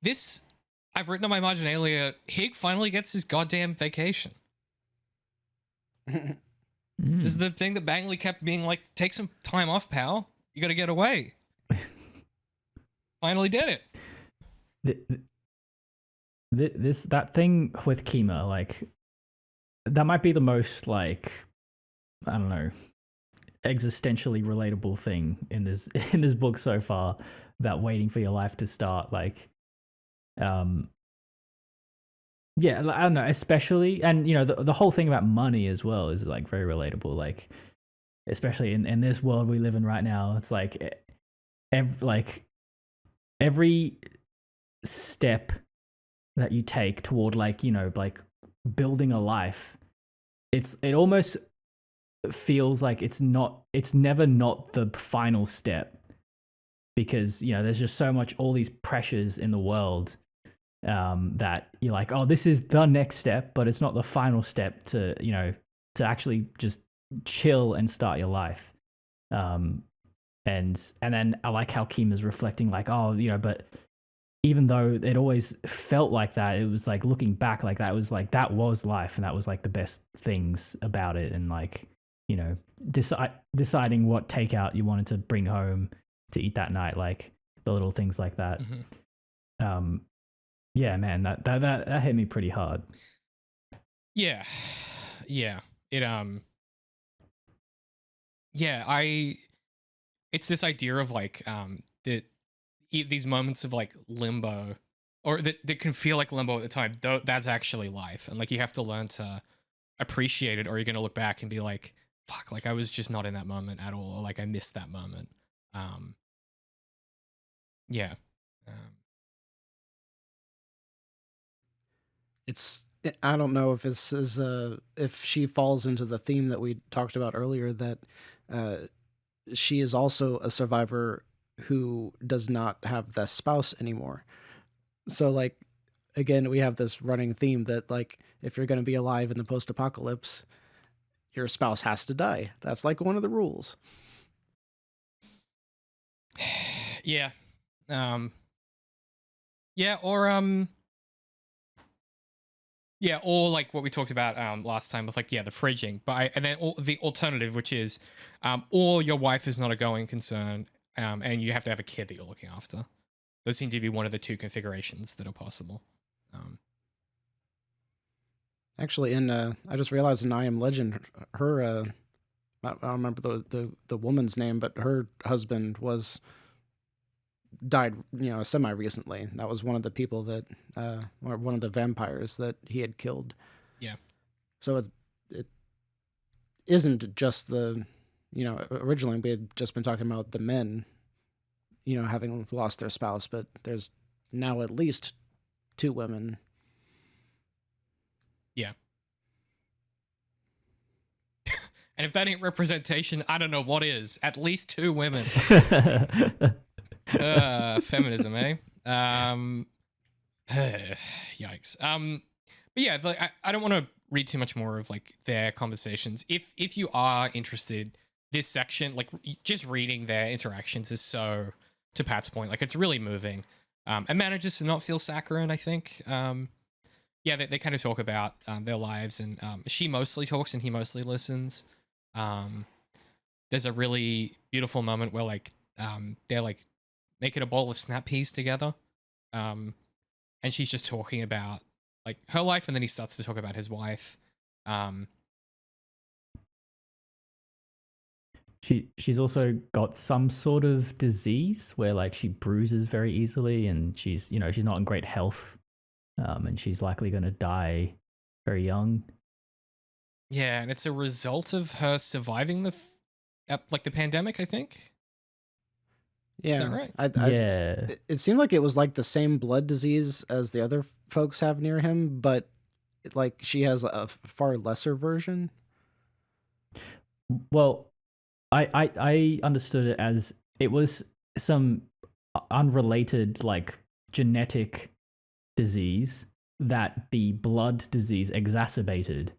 this I've written on my marginalia. Hig finally gets his goddamn vacation. This is the thing that Bangley kept being like, take some time off, pal. You got to get away. Finally did it. That thing with Ceima, like, that might be the most, like, I don't know, existentially relatable thing in this book so far, about waiting for your life to start. Like, yeah, I don't know, especially, and you know, the whole thing about money as well is like very relatable. Like, especially in this world we live in right now, it's like every step that you take toward, like, you know, like building a life, it almost feels like it's never not the final step, because, you know, there's just so much, all these pressures in the world, that you're like, oh, this is the next step, but it's not the final step to, you know, to actually just chill and start your life. And then I like how Kim is reflecting, like, oh, you know, but even though it always felt like that, it was like, looking back, like, that was like, that was life, and that was like the best things about it. And like, you know, deciding what takeout you wanted to bring home to eat that night, like the little things like that. Mm-hmm. Yeah, man, that hit me pretty hard. Yeah. It it's this idea of like these moments of like limbo, or that can feel like limbo at the time, though that's actually life, and like you have to learn to appreciate it, or you're gonna look back and be like, fuck, like I was just not in that moment at all, or like I missed that moment. Yeah. I don't know if this is if she falls into the theme that we talked about earlier, that she is also a survivor who does not have the spouse anymore. So, like, again, we have this running theme that, like, if you're going to be alive in the post-apocalypse, your spouse has to die. That's like one of the rules. Yeah. Yeah, or Yeah, or like what we talked about last time with like the fridging, and then the alternative, which is, or your wife is not a going concern, and you have to have a kid that you're looking after. Those seem to be one of the two configurations that are possible. Actually, I just realized in I Am Legend, her I don't remember the woman's name, but her husband died, semi recently. That was one of the people that, or one of the vampires that he had killed. Yeah. So it isn't just originally we had just been talking about the men, having lost their spouse, but there's now at least 2 women. Yeah. And if that ain't representation, I don't know what is. At least 2 women. Feminism, eh? Yikes. But yeah, like, I don't want to read too much more of like their conversations. If you are interested, this section, like just reading their interactions is so, to Pat's point, like it's really moving. And manages to not feel saccharine, I think. Yeah, they kind of talk about their lives, and she mostly talks and he mostly listens. There's a really beautiful moment where like they're like making a bowl of snap peas together, and she's just talking about like her life, and then he starts to talk about his wife. She's also got some sort of disease where like she bruises very easily, and she's she's not in great health, and she's likely going to die very young. Yeah, and it's a result of her surviving the pandemic, I think. Yeah, is that right? Yeah, it seemed like it was like the same blood disease as the other folks have near him, but like she has a far lesser version. Well, I understood it as it was some unrelated like genetic disease that the blood disease exacerbated,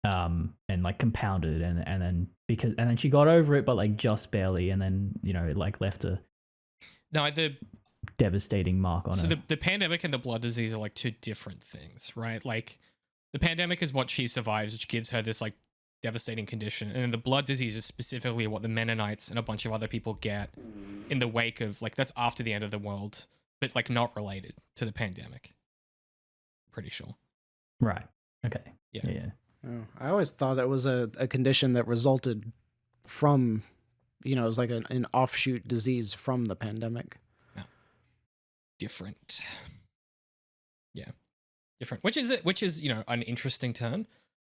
and like compounded, and then she got over it, but like just barely, and then it like left a devastating mark on her. So the pandemic and the blood disease are like 2 different things, right? Like the pandemic is what she survives, which gives her this like devastating condition, and then the blood disease is specifically what the Mennonites and a bunch of other people get in the wake of like, that's after the end of the world, but like not related to the pandemic. Pretty sure. Right. Okay. Yeah. Oh, I always thought it was a condition that resulted from, it was like an offshoot disease from the pandemic. No. Different. Yeah. Different. Which is an interesting turn.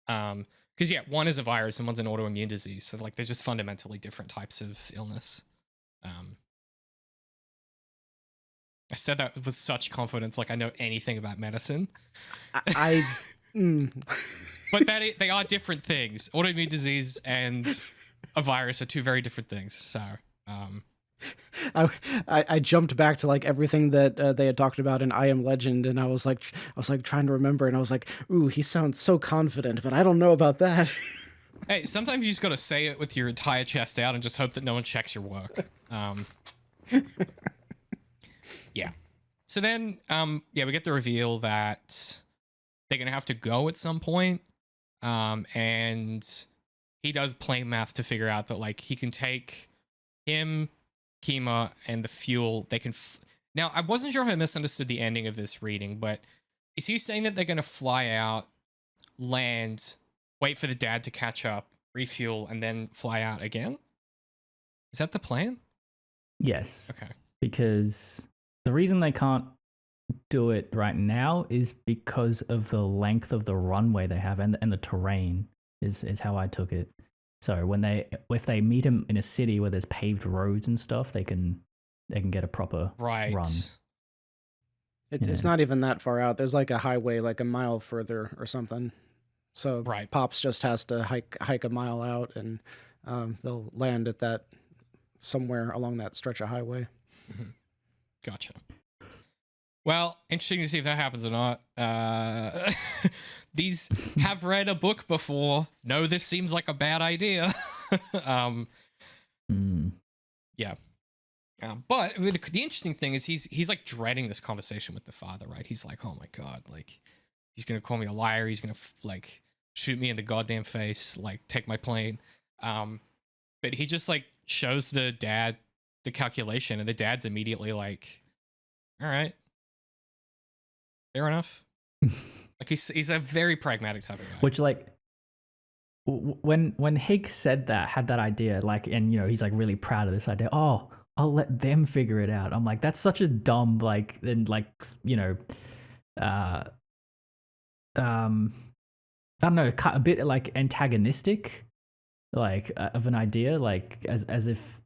Because yeah, one is a virus and one's an autoimmune disease. So like they're just fundamentally different types of illness. I said that with such confidence, like I know anything about medicine. But they are different things. Autoimmune disease and a virus are 2 very different things. So I jumped back to like everything that they had talked about in I Am Legend, and I was like trying to remember, and I was like, ooh, he sounds so confident, but I don't know about that. Hey, sometimes you just gotta say it with your entire chest out and just hope that no one checks your work. Yeah. So then, we get the reveal that they're gonna have to go at some point, and he does play math to figure out that like he can take him, Ceima, and the fuel. They can. Now, I wasn't sure if I misunderstood the ending of this reading, but is he saying that they're gonna fly out, land, wait for the dad to catch up, refuel, and then fly out again? Is that the plan? Yes. Okay. Because the reason they can't do it right now is because of the length of the runway they have, and the terrain is how I took it. So if they meet him in a city where there's paved roads and stuff, they can get a proper run. It's not even that far out. There's like a highway like a mile further or something. So Pops just has to hike a mile out, and they'll land at that somewhere along that stretch of highway. Mm-hmm. Gotcha. Well, interesting to see if that happens or not. These have read a book before. No, this seems like a bad idea. Yeah. But the interesting thing is he's like dreading this conversation with the father, right? He's like, oh my God, like he's gonna call me a liar. He's gonna like shoot me in the goddamn face, like take my plane. But he just like shows the dad the calculation, and the dad's immediately like, all right, fair enough. Like he's a very pragmatic type of guy. Which like when Hig said that, had that idea, like, and you know, he's like really proud of this idea. Oh, I'll let them figure it out. I'm like, that's such a dumb, like, and like, you know, I don't know, a bit like antagonistic, like of an idea, like as if,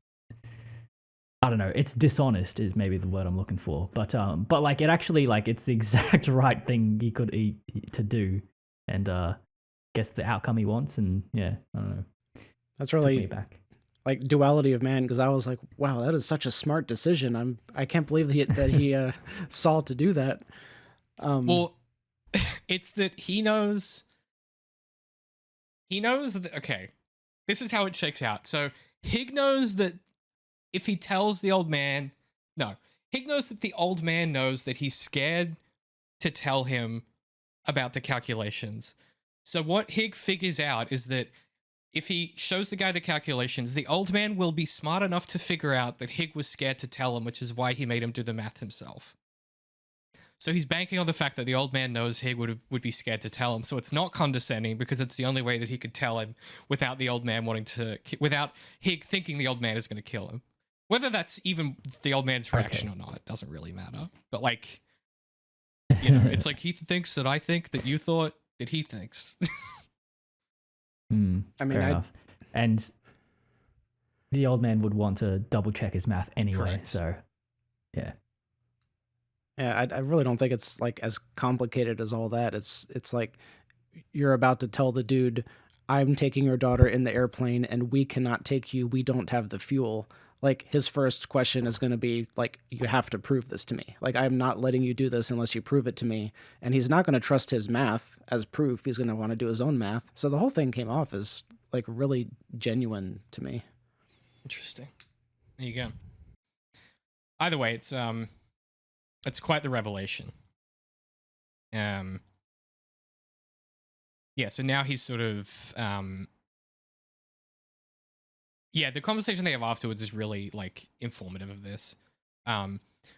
I don't know, it's dishonest is maybe the word I'm looking for, but like it actually, like, it's the exact right thing he could to do, and gets the outcome he wants, and yeah, I don't know. That's Took me really back. like duality of man, because I was like, wow, that is such a smart decision. I can't believe that he saw to do that. Well, it's that he knows that, okay, this is how it checks out. So Hig knows that if he tells the old man, Hig knows that the old man knows that he's scared to tell him about the calculations. So what Hig figures out is that if he shows the guy the calculations, the old man will be smart enough to figure out that Hig was scared to tell him, which is why he made him do the math himself. So he's banking on the fact that the old man knows Hig would be scared to tell him. So it's not condescending, because it's the only way that he could tell him without the old man without Hig thinking the old man is going to kill him. Whether that's even the old man's reaction or not, it doesn't really matter. But like, you know, it's like he thinks that I think that you thought that he thinks. I mean, fair enough. And the old man would want to double check his math anyway. Correct. So, yeah. Yeah, I really don't think it's like as complicated as all that. It's like you're about to tell the dude, I'm taking your daughter in the airplane and we cannot take you. We don't have the fuel. Like, his first question is going to be like, you have to prove this to me. Like, I'm not letting you do this unless you prove it to me. And he's not going to trust his math as proof. He's going to want to do his own math. So the whole thing came off as like really genuine to me. Interesting. There you go. Either way, it's quite the revelation. Yeah, so now he's sort of yeah, the conversation they have afterwards is really like informative of this.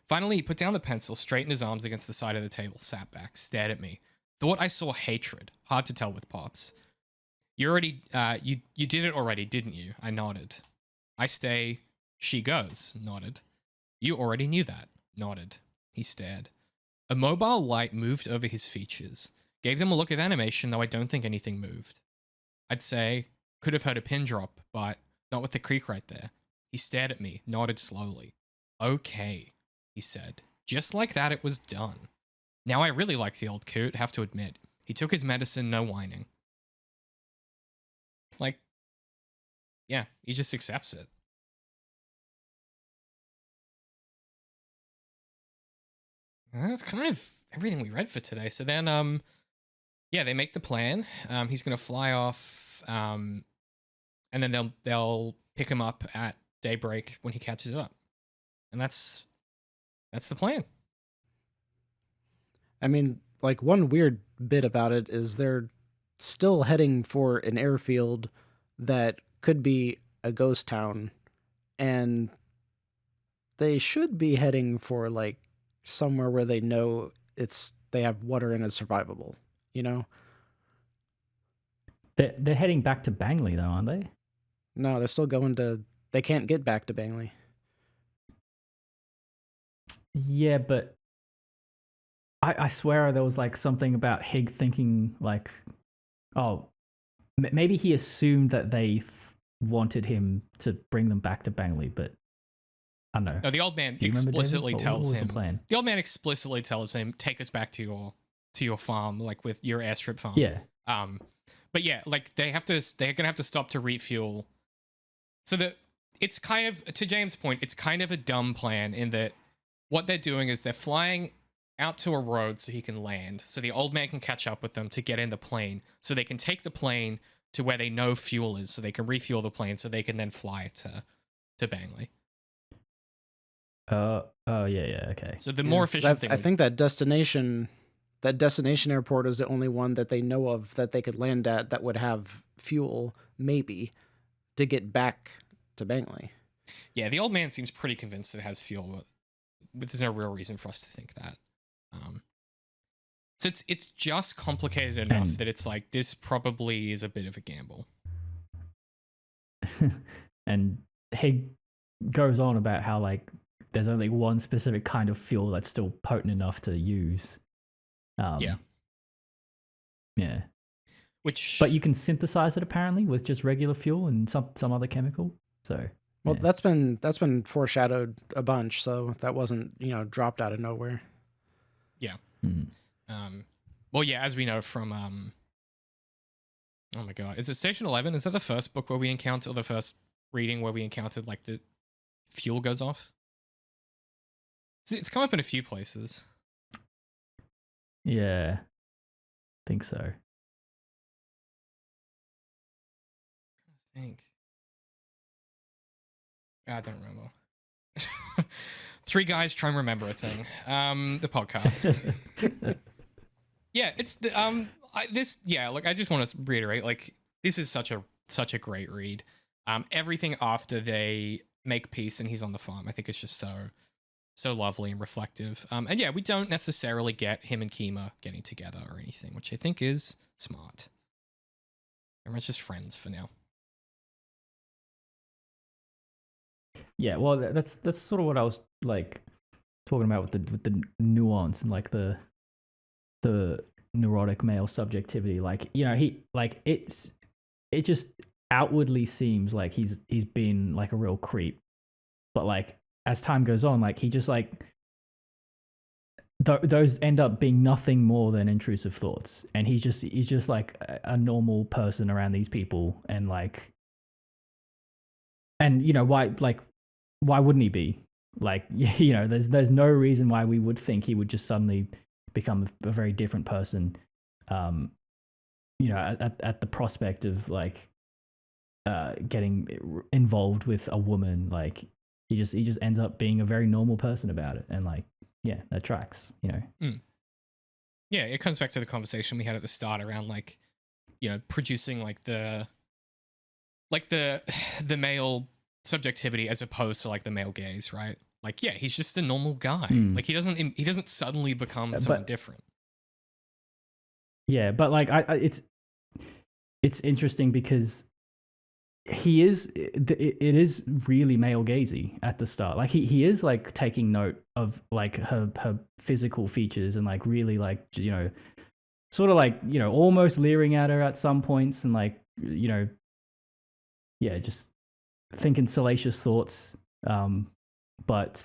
Finally, he put down the pencil, straightened his arms against the side of the table, sat back, stared at me. Thought I saw hatred. Hard to tell with Pops. You already you did it already, didn't you? I nodded. I stay, she goes, nodded. You already knew that, nodded. He stared. A mobile light moved over his features. Gave them a look of animation, though I don't think anything moved. I'd say, could have heard a pin drop, but not with the creak right there. He stared at me, nodded slowly. Okay, he said. Just like that, it was done. Now I really like the old coot, have to admit. He took his medicine, no whining. Like, yeah, he just accepts it. That's kind of everything we read for today. So then, yeah, they make the plan. He's gonna fly off, and then they'll pick him up at daybreak when he catches up, and that's the plan. I mean, like, one weird bit about it is they're still heading for an airfield that could be a ghost town, and they should be heading for like somewhere where they know they have water and is survivable, you know? They're heading back to Bangley though, aren't they? No, they're still they can't get back to Bangley. Yeah, but I swear there was like something about Hig thinking like, oh, maybe he assumed that they wanted him to bring them back to Bangley, but I don't know. No, the old man Do you remember, explicitly David? tells what was him. The plan? The old man explicitly tells him, "Take us back to your farm, like with your airstrip farm." Yeah. But yeah, like they're gonna have to stop to refuel. So it's kind of, to James' point, it's kind of a dumb plan in that what they're doing is they're flying out to a road so he can land, so the old man can catch up with them to get in the plane, so they can take the plane to where they know fuel is, so they can refuel the plane, so they can then fly to Bangley. Oh yeah, okay. So the more efficient thing. I think that destination that destination airport is the only one that they know of that they could land at that would have fuel, maybe, to get back to Bangley. Yeah, the old man seems pretty convinced it has fuel, but there's no real reason for us to think that. So it's just complicated enough that it's like, this probably is a bit of a gamble. And Hig goes on about how like there's only one specific kind of fuel that's still potent enough to use. Yeah. But you can synthesize it apparently with just regular fuel and some other chemical. So well, that's been foreshadowed a bunch, so that wasn't dropped out of nowhere. Yeah. Well, yeah, as we know from oh my god, is it Station 11? Is that the first book where we encounter, or the first reading where we encountered like the fuel goes off? It's come up in a few places. Yeah, think so. I think. I don't remember. Three guys try and remember a thing. The podcast. Yeah, it's the look, I just want to reiterate, like, this is such a great read. Everything after they make peace and he's on the farm, I think it's just so lovely and reflective. And yeah, we don't necessarily get him and Ceima getting together or anything, which I think is smart. Everyone's just friends for now. Yeah, well, that's sort of what I was like talking about with the nuance and like the neurotic male subjectivity. Like, he like it just outwardly seems like he's been like a real creep, but like as time goes on, like he just like those end up being nothing more than intrusive thoughts, and he's just like a normal person around these people, and like, and why wouldn't he be? Like, there's no reason why we would think he would just suddenly become a very different person, at the prospect of like getting involved with a woman. Like he just ends up being a very normal person about it, and like, yeah, that tracks. Yeah, it comes back to the conversation we had at the start around like, producing like the male subjectivity as opposed to like the male gaze, right? Like, yeah, he's just a normal guy. Like he doesn't suddenly become someone different. Yeah, but like it's interesting because it is really male gazy at the start. Like he is like taking note of like her physical features and like really like, sort of like, almost leering at her at some points, and like, yeah, just thinking salacious thoughts. But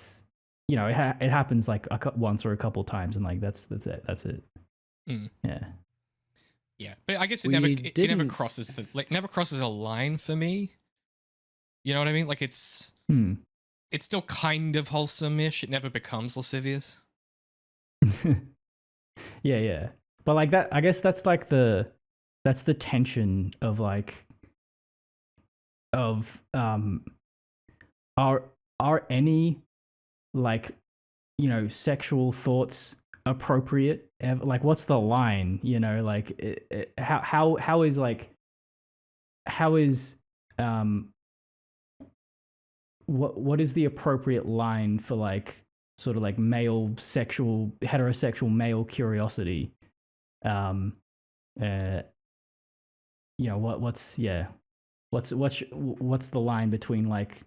it happens like once or a couple times, and like that's it. Yeah, but I guess it never crosses never crosses a line for me. You know what I mean? Like it's still kind of wholesome-ish. It never becomes lascivious. Yeah. But like that, I guess that's like that's the tension of like are any like sexual thoughts appropriate? Like what's the line? Like how is what is the appropriate line for like sort of like heterosexual male curiosity? What's the line between like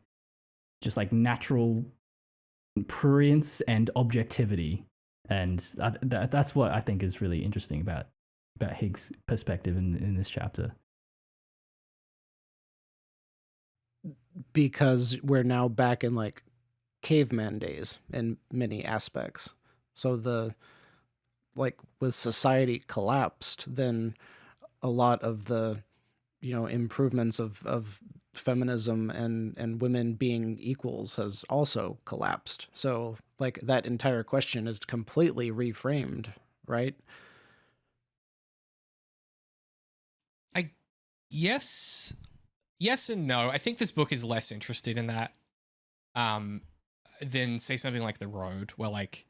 just like natural prurience and objectivity? And that's what I think is really interesting about Higgs' perspective in this chapter. Because we're now back in like caveman days in many aspects. So with society collapsed, then a lot of the improvements of feminism and women being equals has also collapsed. So like that entire question is completely reframed, right? Yes and no. I think this book is less interested in that than say something like The Road, where like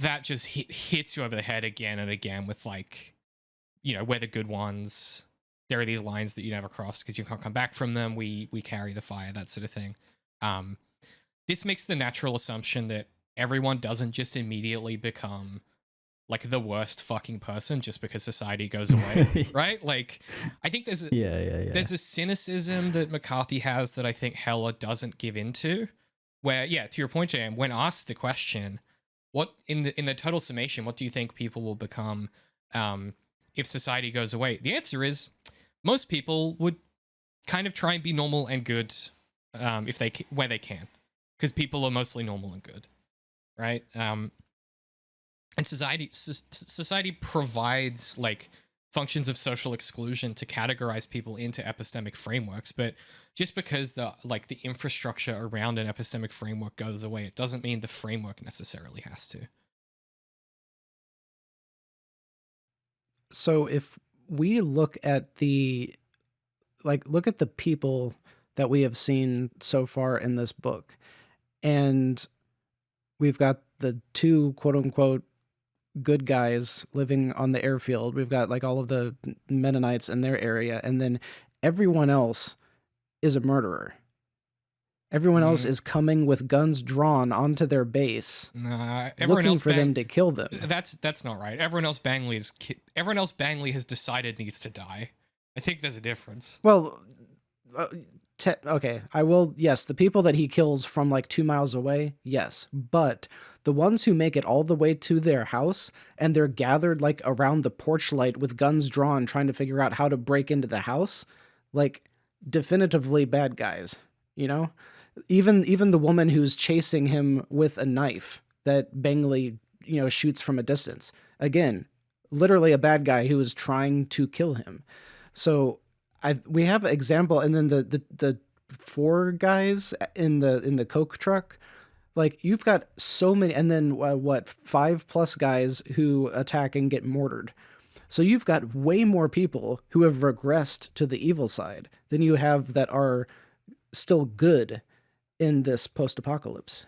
that just hits you over the head again and again with like, you know, we're the good ones. There are these lines that you never cross because you can't come back from them. We carry the fire, that sort of thing. This makes the natural assumption that everyone doesn't just immediately become like the worst fucking person just because society goes away, right? Like, I think there's there's a cynicism that McCarthy has that I think Heller doesn't give into. Where, yeah, to your point, JM, when asked the question, what in the total summation, what do you think people will become if society goes away? The answer is most people would kind of try and be normal and good if they where they can, because people are mostly normal and good, right? And society provides like functions of social exclusion to categorize people into epistemic frameworks, but just because the infrastructure around an epistemic framework goes away, it doesn't mean the framework necessarily has to. So if we look at the people that we have seen so far in this book, and we've got the two quote unquote good guys living on the airfield. We've got like all of the Mennonites in their area, and then everyone else is a murderer. Everyone else is coming with guns drawn onto their base, looking for them to kill them. That's not right. Everyone else Bangley has decided needs to die. I think there's a difference. Well, okay, I will. Yes, the people that he kills from like 2 miles away, yes, but the ones who make it all the way to their house and they're gathered like around the porch light with guns drawn, trying to figure out how to break into the house, like definitively bad guys, you know? Even the woman who's chasing him with a knife that Bangley, you know, shoots from a distance. Again, literally a bad guy who is trying to kill him. So we have an example, and then the four guys in the Coke truck. Like, you've got so many, and then 5+ guys who attack and get mortared. So you've got way more people who have regressed to the evil side than you have that are still good in this post-apocalypse.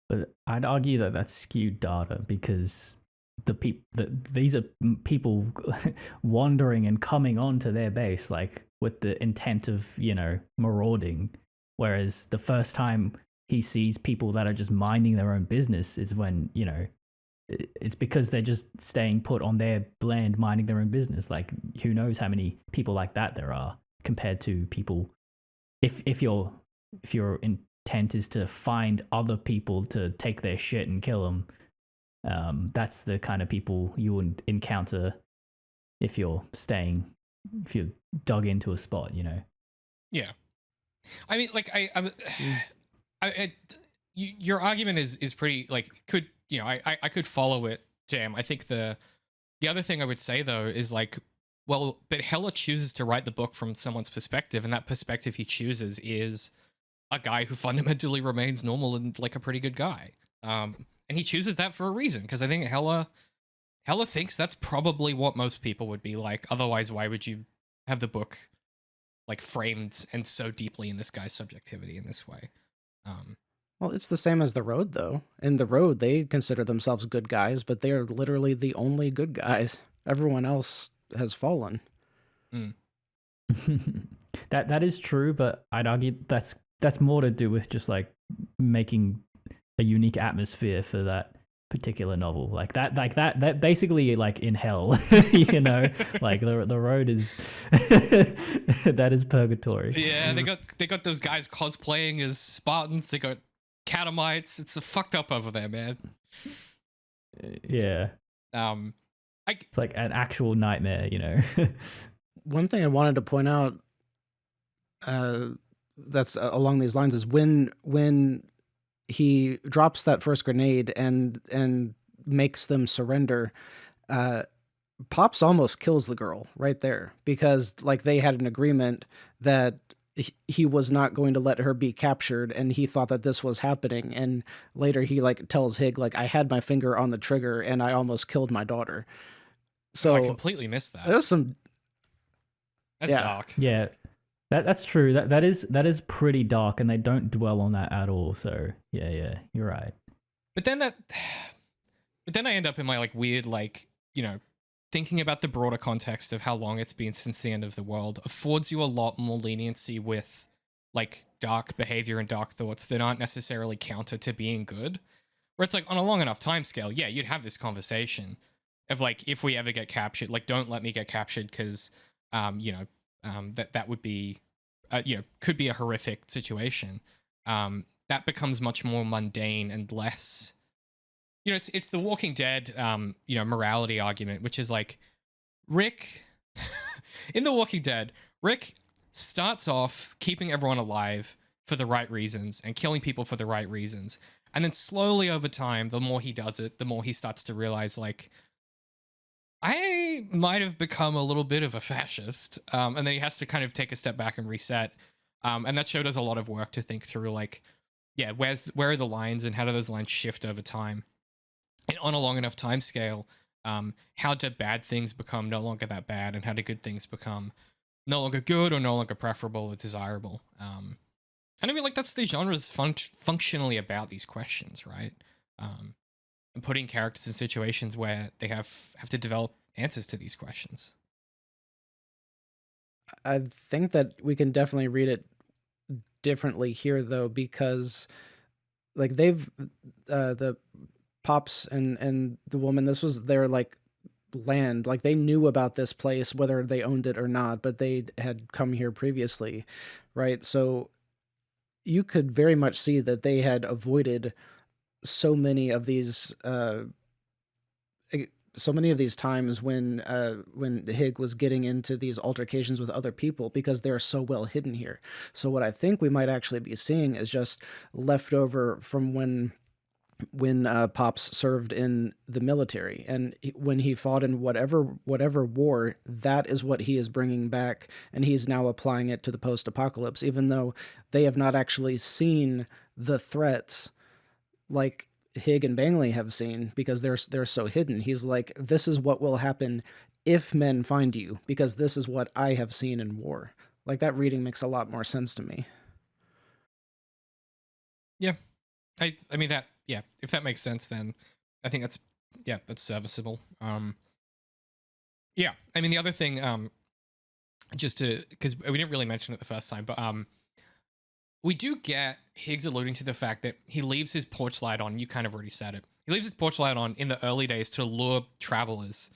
But I'd argue that that's skewed data, because these are people wandering and coming onto their base like with the intent of, you know, marauding. Whereas the first time he sees people that are just minding their own business is when, you know, it's because they're just staying put on their land, minding their own business. Like, who knows how many people like that there are compared to people. If your intent is to find other people to take their shit and kill them, that's the kind of people you would encounter if you're dug into a spot, you know? Yeah. I mean, like, your argument is pretty, like, could, you know, I could follow it, Jam. I think the other thing I would say, though, is like, well, but Heller chooses to write the book from someone's perspective, and that perspective he chooses is a guy who fundamentally remains normal and like a pretty good guy. And he chooses that for a reason, because I think Heller thinks that's probably what most people would be like. Otherwise, why would you have the book like framed and so deeply in this guy's subjectivity in this way? Well, it's the same as The Road, though. In The Road, they consider themselves good guys, but they are literally the only good guys. Everyone else has fallen. That is true, but I'd argue that's more to do with just like making a unique atmosphere for that particular novel. Like that basically, like in hell, you know, like the road is that is purgatory. Yeah, they got those guys cosplaying as Spartans. They got catamites. It's fucked up over there, man. Yeah. It's like an actual nightmare, you know. One thing I wanted to point out that's along these lines is when he drops that first grenade and makes them surrender, Pops almost kills the girl right there, because like they had an agreement that he was not going to let her be captured, and he thought that this was happening. And later he like tells Hig, like, I had my finger on the trigger and I almost killed my daughter. So I completely missed that. There's some. That's dark. Yeah, that's true. That is pretty dark, and they don't dwell on that at all. So yeah, you're right. but then I end up in my like weird, like, thinking about the broader context of how long it's been since the end of the world affords you a lot more leniency with like dark behavior and dark thoughts that aren't necessarily counter to being good. Where it's like on a long enough time scale, yeah, you'd have this conversation of like, if we ever get captured, like, don't let me get captured because, that would be, could be a horrific situation. That becomes much more mundane and less, it's the Walking Dead, morality argument, which is like Rick in The Walking Dead, Rick starts off keeping everyone alive for the right reasons and killing people for the right reasons. And then slowly over time, the more he does it, the more he starts to realize, like, I might have become a little bit of a fascist. And then he has to kind of take a step back and reset. And that show does a lot of work to think through, like, yeah, where are the lines and how do those lines shift over time? And on a long enough time scale, how do bad things become no longer that bad, and how do good things become no longer good or no longer preferable or desirable? And I mean, like, that's the genre's functionally about these questions, right? And putting characters in situations where they have to develop answers to these questions. I think that we can definitely read it differently here, though, because like they've the Pops and the woman, this was their like land, like they knew about this place whether they owned it or not, but they had come here previously, right? So you could very much see that they had avoided so many of these times when Hig was getting into these altercations with other people, because they're so well hidden here. So what I think we might actually be seeing is just leftover from when Pops served in the military, and when he fought in whatever war, that is what he is bringing back, and he's now applying it to the post-apocalypse, even though they have not actually seen the threats like Hig and Bangley have seen, because they're so hidden. He's like, this is what will happen if men find you, because this is what I have seen in war. Like, that reading makes a lot more sense to me. Yeah, I mean that. Yeah, if that makes sense, then I think that's serviceable. Yeah, I mean the other thing, just to, because we didn't really mention it the first time, but we do get Higgs alluding to the fact that he leaves his porch light on. You kind of already said it. He leaves his porch light on in the early days to lure travelers,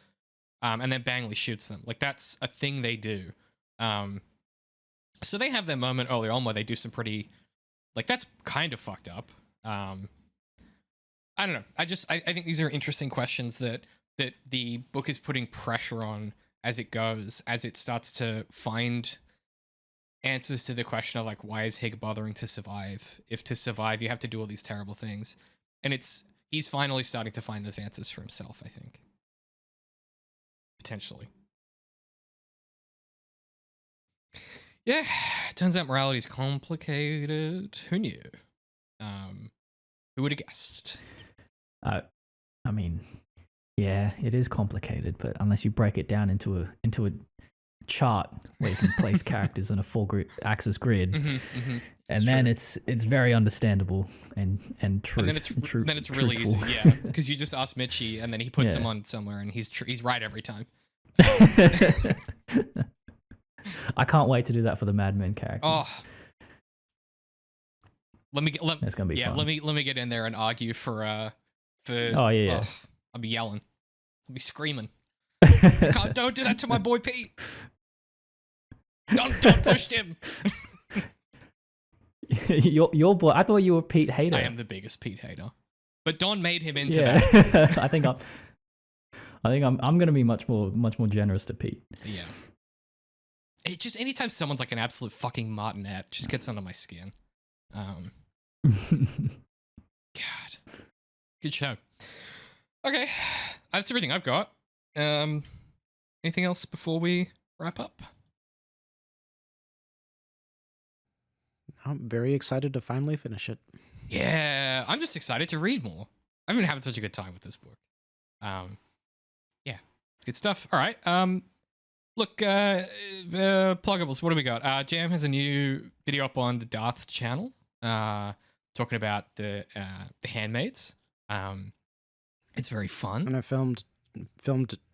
and then Bangley shoots them. Like, that's a thing they do. So they have their moment early on where they do some pretty, like, that's kind of fucked up. I don't know. I think these are interesting questions that the book is putting pressure on as it goes, as it starts to find answers to the question of, like, why is Hig bothering to survive? If to survive you have to do all these terrible things. And he's finally starting to find those answers for himself, I think. Potentially. Yeah, turns out morality is complicated. Who knew? Who would have guessed? I mean, yeah, it is complicated, but unless you break it down into a chart where you can place characters on a 4-axis grid, and then it's very understandable and true. And then it's really easy, yeah, because you just ask Mitchie, and then he puts him on somewhere, and he's right every time. I can't wait to do that for the Mad Men character. Oh. That's gonna be fun. Let me get in there and argue for oh yeah. I'll be yelling. I'll be screaming. Don't do that to my boy Pete. Don't push him. your boy. I thought you were Pete hater. I am the biggest Pete hater. But Don made him into that. I think I'm gonna be much more generous to Pete. Yeah. It just, anytime someone's like an absolute fucking martinet, just gets under my skin. God. Good show. Okay. That's everything I've got. Anything else before we wrap up? I'm very excited to finally finish it. Yeah, I'm just excited to read more. I've been having such a good time with this book. Yeah, good stuff. All right. Look, pluggables, what do we got? Jam has a new video up on the Darth channel, talking about the handmaids. It's very fun. And I filmed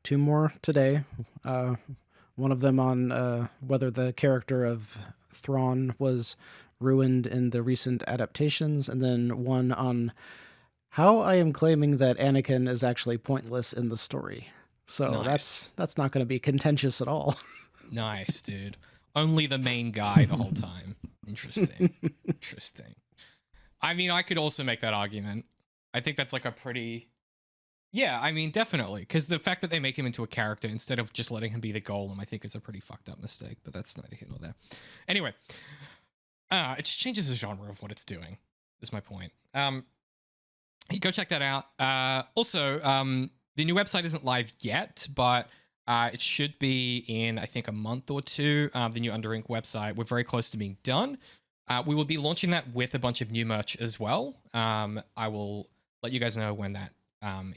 2 more today. One of them on whether the character of Thrawn was ruined in the recent adaptations, and then one on how I am claiming that Anakin is actually pointless in the story. So Nice. that's not going to be contentious at all. Nice, dude. Only the main guy the whole time. Interesting. Interesting. I mean, I could also make that argument. I think that's like a pretty... Yeah, I mean, definitely. Because the fact that they make him into a character instead of just letting him be the golem, I think is a pretty fucked up mistake. But that's neither here nor there. Anyway, it just changes the genre of what it's doing, is my point. Go check that out. Also, the new website isn't live yet, but it should be in, I think, a month or two. The new Underink website. We're very close to being done. We will be launching that with a bunch of new merch as well. I will let you guys know when that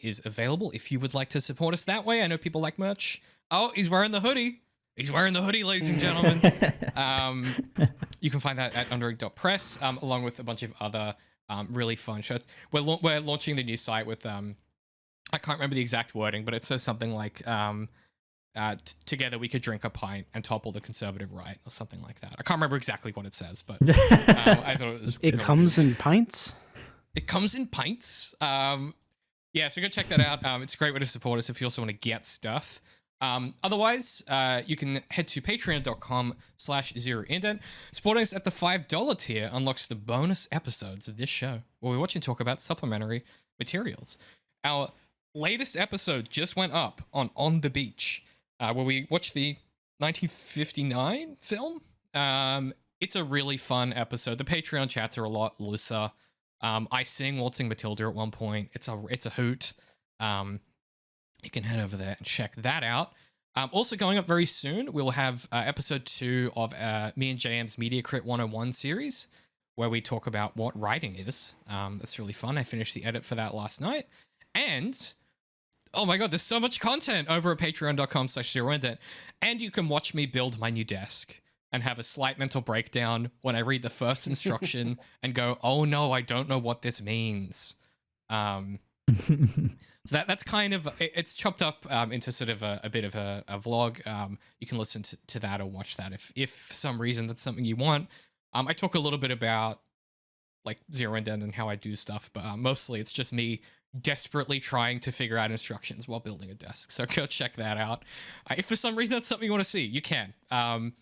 is available if you would like to support us that way. I know people like merch. Oh, he's wearing the hoodie. He's wearing the hoodie, ladies and gentlemen. You can find that at underink.press, along with a bunch of other really fun shirts. We're launching the new site with, I can't remember the exact wording, but it says something like, together we could drink a pint and topple the conservative right, or something like that. I can't remember exactly what it says, but I thought it was... It comes in pints? It comes in pints. Yeah, so go check that out. It's a great way to support us if you also want to get stuff. Otherwise, you can head to patreon.com/zeroindent. Supporting us at the $5 tier unlocks the bonus episodes of this show, where we watch and talk about supplementary materials. Our latest episode just went up on the Beach, where we watched the 1959 film. It's a really fun episode. The Patreon chats are a lot looser. I sing Waltzing Matilda at one point. It's a hoot. You can head over there and check that out. Also going up very soon, we'll have episode 2 of me and JM's Media Crit 101 series, where we talk about what writing is. That's really fun. I finished the edit for that last night. And, oh my god, there's so much content over at patreon.com/zeroindent. And you can watch me build my new desk and have a slight mental breakdown when I read the first instruction and go, oh no, I don't know what this means. So that's kind of, it's chopped up into sort of a bit of a vlog. You can listen to that or watch that if for some reason that's something you want. I talk a little bit about like Zero Indent and how I do stuff, but mostly it's just me desperately trying to figure out instructions while building a desk. So go check that out. If for some reason that's something you want to see, you can. I'm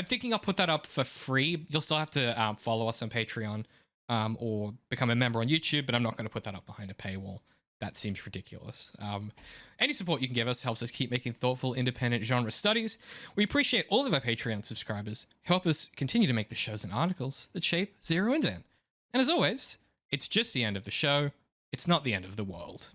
thinking I'll put that up for free. You'll still have to follow us on Patreon or become a member on YouTube, but I'm not going to put that up behind a paywall. That seems ridiculous. Any support you can give us helps us keep making thoughtful, independent genre studies. We appreciate all of our Patreon subscribers who help us continue to make the shows and articles that shape Zero Indent. And as always, it's just the end of the show. It's not the end of the world.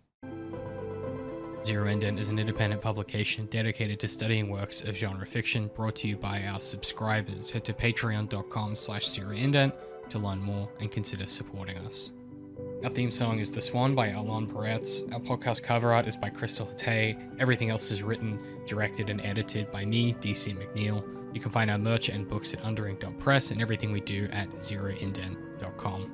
Zero Indent is an independent publication dedicated to studying works of genre fiction, brought to you by our subscribers. Head to patreon.com/zeroindent to learn more and consider supporting us. Our theme song is The Swan by Alon Peretz. Our podcast cover art is by Crystal Hatay. Everything else is written, directed, and edited by me, DC McNeill. You can find our merch and books at underink.press and everything we do at zeroindent.com.